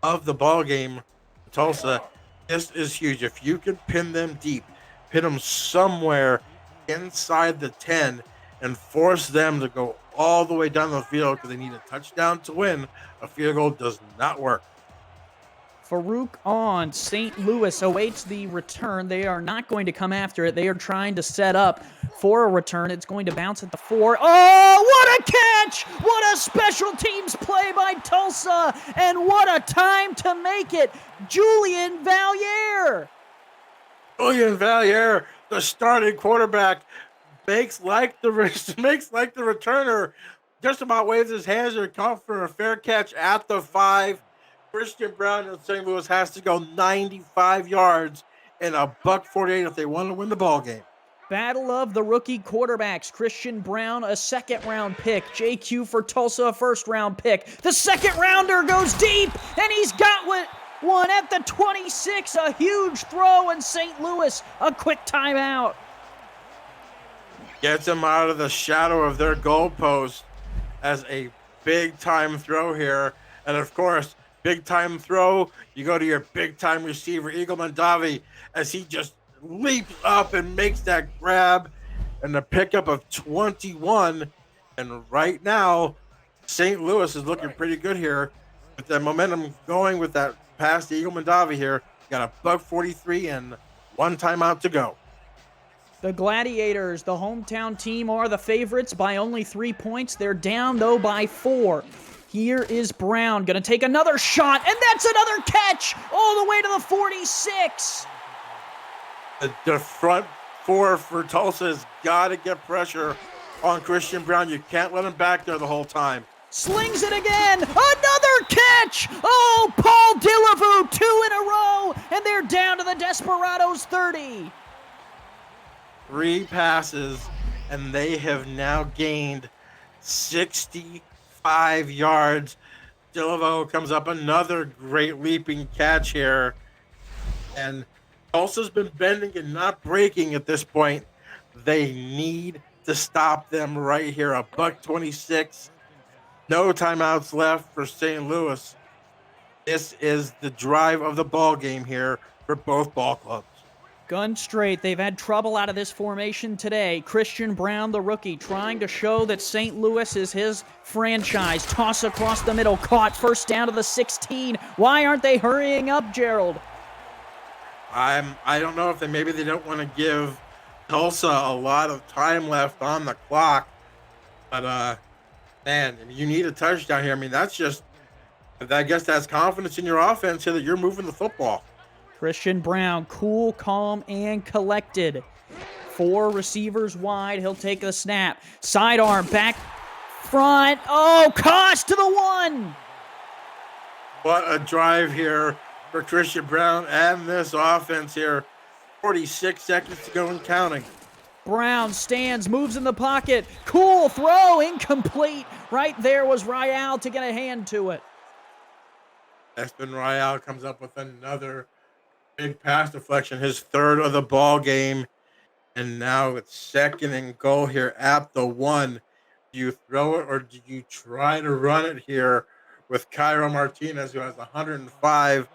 of the ball game. Tulsa, this is huge. If you can pin them deep, pin them somewhere inside the 10, and force them to go all the way down the field because they need a touchdown to win. A field goal does not work. Farouk on. St. Louis awaits the return. They are not going to come after it. They are trying to set up for a return. It's going to bounce at the 4. Oh, what a catch! What a special teams play by Tulsa! And what a time to make it! Julian Valier! Julian Valier, the starting quarterback, makes like the returner. Just about waves his hands or call for a fair catch at the 5. Christian Brown in St. Louis has to go 95 yards and a $1.48 if they want to win the ball game. Battle of the rookie quarterbacks. Christian Brown, a second-round pick. JQ for Tulsa, a first-round pick. The second rounder goes deep, and he's got one at the 26. A huge throw, and St. Louis, a quick timeout. Gets them out of the shadow of their goalpost as a big-time throw here. And, of course, big-time throw, you go to your big-time receiver, Eagle Mandavi, as he just leaps up and makes that grab and the pickup of 21. And right now, St. Louis is looking pretty good here with the momentum going with that pass to Eagle Mandavi here. Got a $1.43 and one timeout to go. The Gladiators, the hometown team, are the favorites by only 3 points. They're down, though, by 4. Here is Brown, going to take another shot, and that's another catch all the way to the 46. The front 4 for Tulsa has got to get pressure on Christian Brown. You can't let him back there the whole time. Slings it again. Another catch. Oh, Paul Dillevue, 2 in a row, and they're down to the Desperados 30. 3 passes, and they have now gained 65 yards. Dillevue comes up, another great leaping catch here. And Tulsa's been bending and not breaking at this point. They need to stop them right here. A $1.26. No timeouts left for St. Louis. This is the drive of the ball game here for both ball clubs. Gun straight. They've had trouble out of this formation today. Christian Brown, the rookie, trying to show that St. Louis is his franchise. Toss across the middle. Caught. First down to the 16. Why aren't they hurrying up, Gerald? I don't know if maybe they don't want to give Tulsa a lot of time left on the clock. But, man, you need a touchdown here. I mean, I guess that's confidence in your offense here that you're moving the football. Christian Brown, cool, calm, and collected. 4 receivers wide. He'll take the snap. Sidearm, back front. Oh, Kosh to the 1. What a drive here for Christian Brown and this offense here. 46 seconds to go and counting. Brown stands, moves in the pocket. Cool throw, incomplete. Right there was Rial to get a hand to it. Espen Rial comes up with another big pass deflection, his 3rd of the ball game. And now it's 2nd and goal here at the 1. Do you throw it or do you try to run it here with Cairo Martinez, who has 105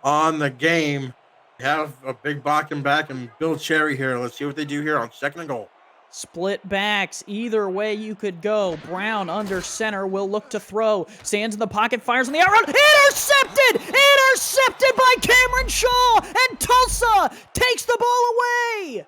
on the game? You have a big Bakken back and Bill Cherry here. Let's see what they do here on 2nd and goal. Split backs. Either way you could go. Brown under center will look to throw. Stands in the pocket, fires on the out route. Intercepted! Intercepted by Cameron Shaw! And Tulsa takes the ball away!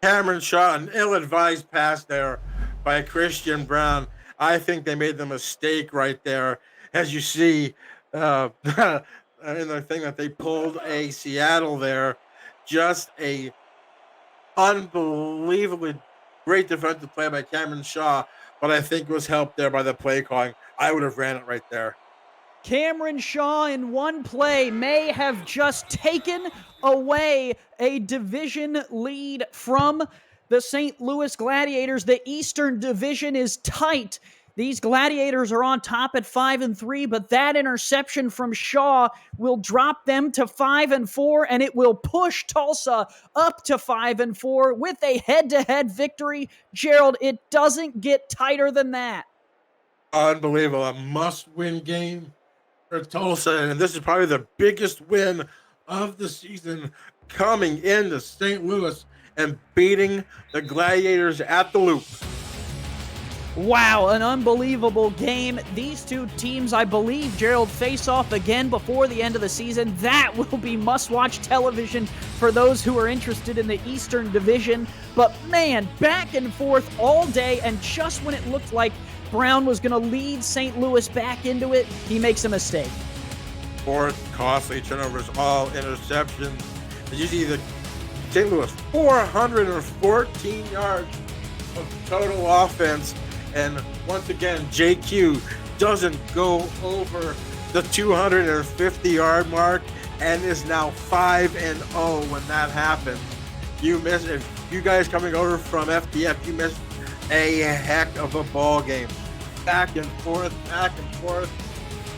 Cameron Shaw, an ill-advised pass there by Christian Brown. I think they made the mistake right there. As you see in the thing that they pulled a Seattle there. Just a unbelievably great defensive play by Cameron Shaw, but I think was helped there by the play calling. I would have ran it right there. Cameron Shaw in one play may have just taken away a division lead from the St. Louis Gladiators. The Eastern Division is tight. These Gladiators are on top at 5-3, but that interception from Shaw will drop them to 5-4, and it will push Tulsa up to 5-4 with a head-to-head victory. Gerald, it doesn't get tighter than that. Unbelievable. A must-win game for Tulsa, and this is probably the biggest win of the season, coming into St. Louis and beating the Gladiators at the Loop. Wow, an unbelievable game. These two teams, I believe, Gerald, face off again before the end of the season. That will be must-watch television for those who are interested in the Eastern Division. But man, back and forth all day, and just when it looked like Brown was going to lead St. Louis back into it, he makes a mistake. Fourth costly turnovers, all interceptions. As you see, the St. Louis 414 yards of total offense. And once again, JQ doesn't go over the 250-yard mark and is now 5-0 when that happens. If you guys coming over from FTF, you missed a heck of a ball game. Back and forth, back and forth.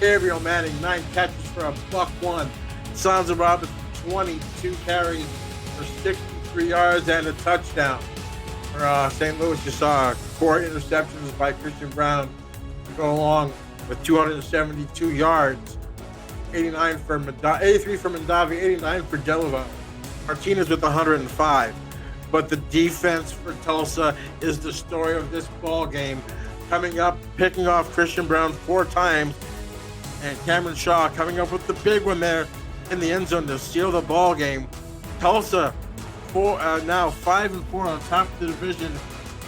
Gabriel Manning, 9 catches for a $1. Sansa Robinson, 22 carries for 63 yards and a touchdown. For St. Louis, you saw 4 interceptions by Christian Brown to go along with 272 yards, 83 for Mandavi, 89 for Delavan. Martinez with 105. But the defense for Tulsa is the story of this ball game. Coming up, picking off Christian Brown 4 times, and Cameron Shaw coming up with the big one there in the end zone to seal the ball game. Tulsa now 5-4 on top of the division,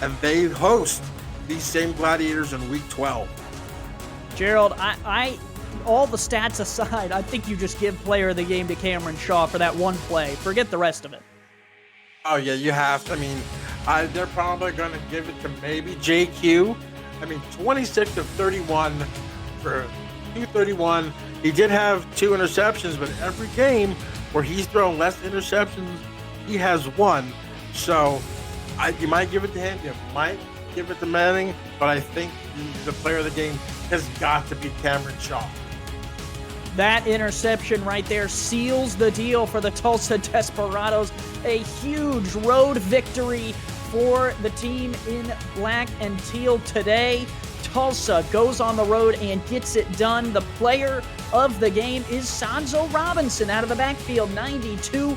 and they host these same Gladiators in Week 12. Gerald, I all the stats aside, I think you just give player of the game to Cameron Shaw for that one play. Forget the rest of it. Oh yeah, you have to. I mean, they're probably going to give it to maybe JQ. I mean, 26 of 31 for 231. He did have 2 interceptions, but every game where he's thrown less interceptions, he has 1. So you might give it to him, you might give it to Manning, but I think the player of the game has got to be Cameron Shaw. That interception right there seals the deal for the Tulsa Desperados. A huge road victory for the team in black and teal today. Tulsa goes on the road and gets it done. The player of the game is Sanzo Robinson out of the backfield. 92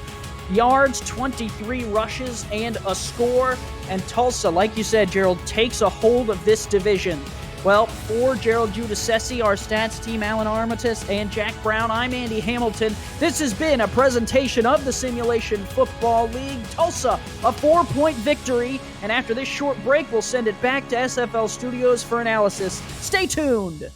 yards, 23 rushes, and a score. And Tulsa, like you said, Gerald, takes a hold of this division. Well, for Gerald Giudice, our stats team, Alan Armitage, and Jack Brown, I'm Andy Hamilton. This has been a presentation of the Simulation Football League. Tulsa, a 4-point victory. And after this short break, we'll send it back to SFL Studios for analysis. Stay tuned.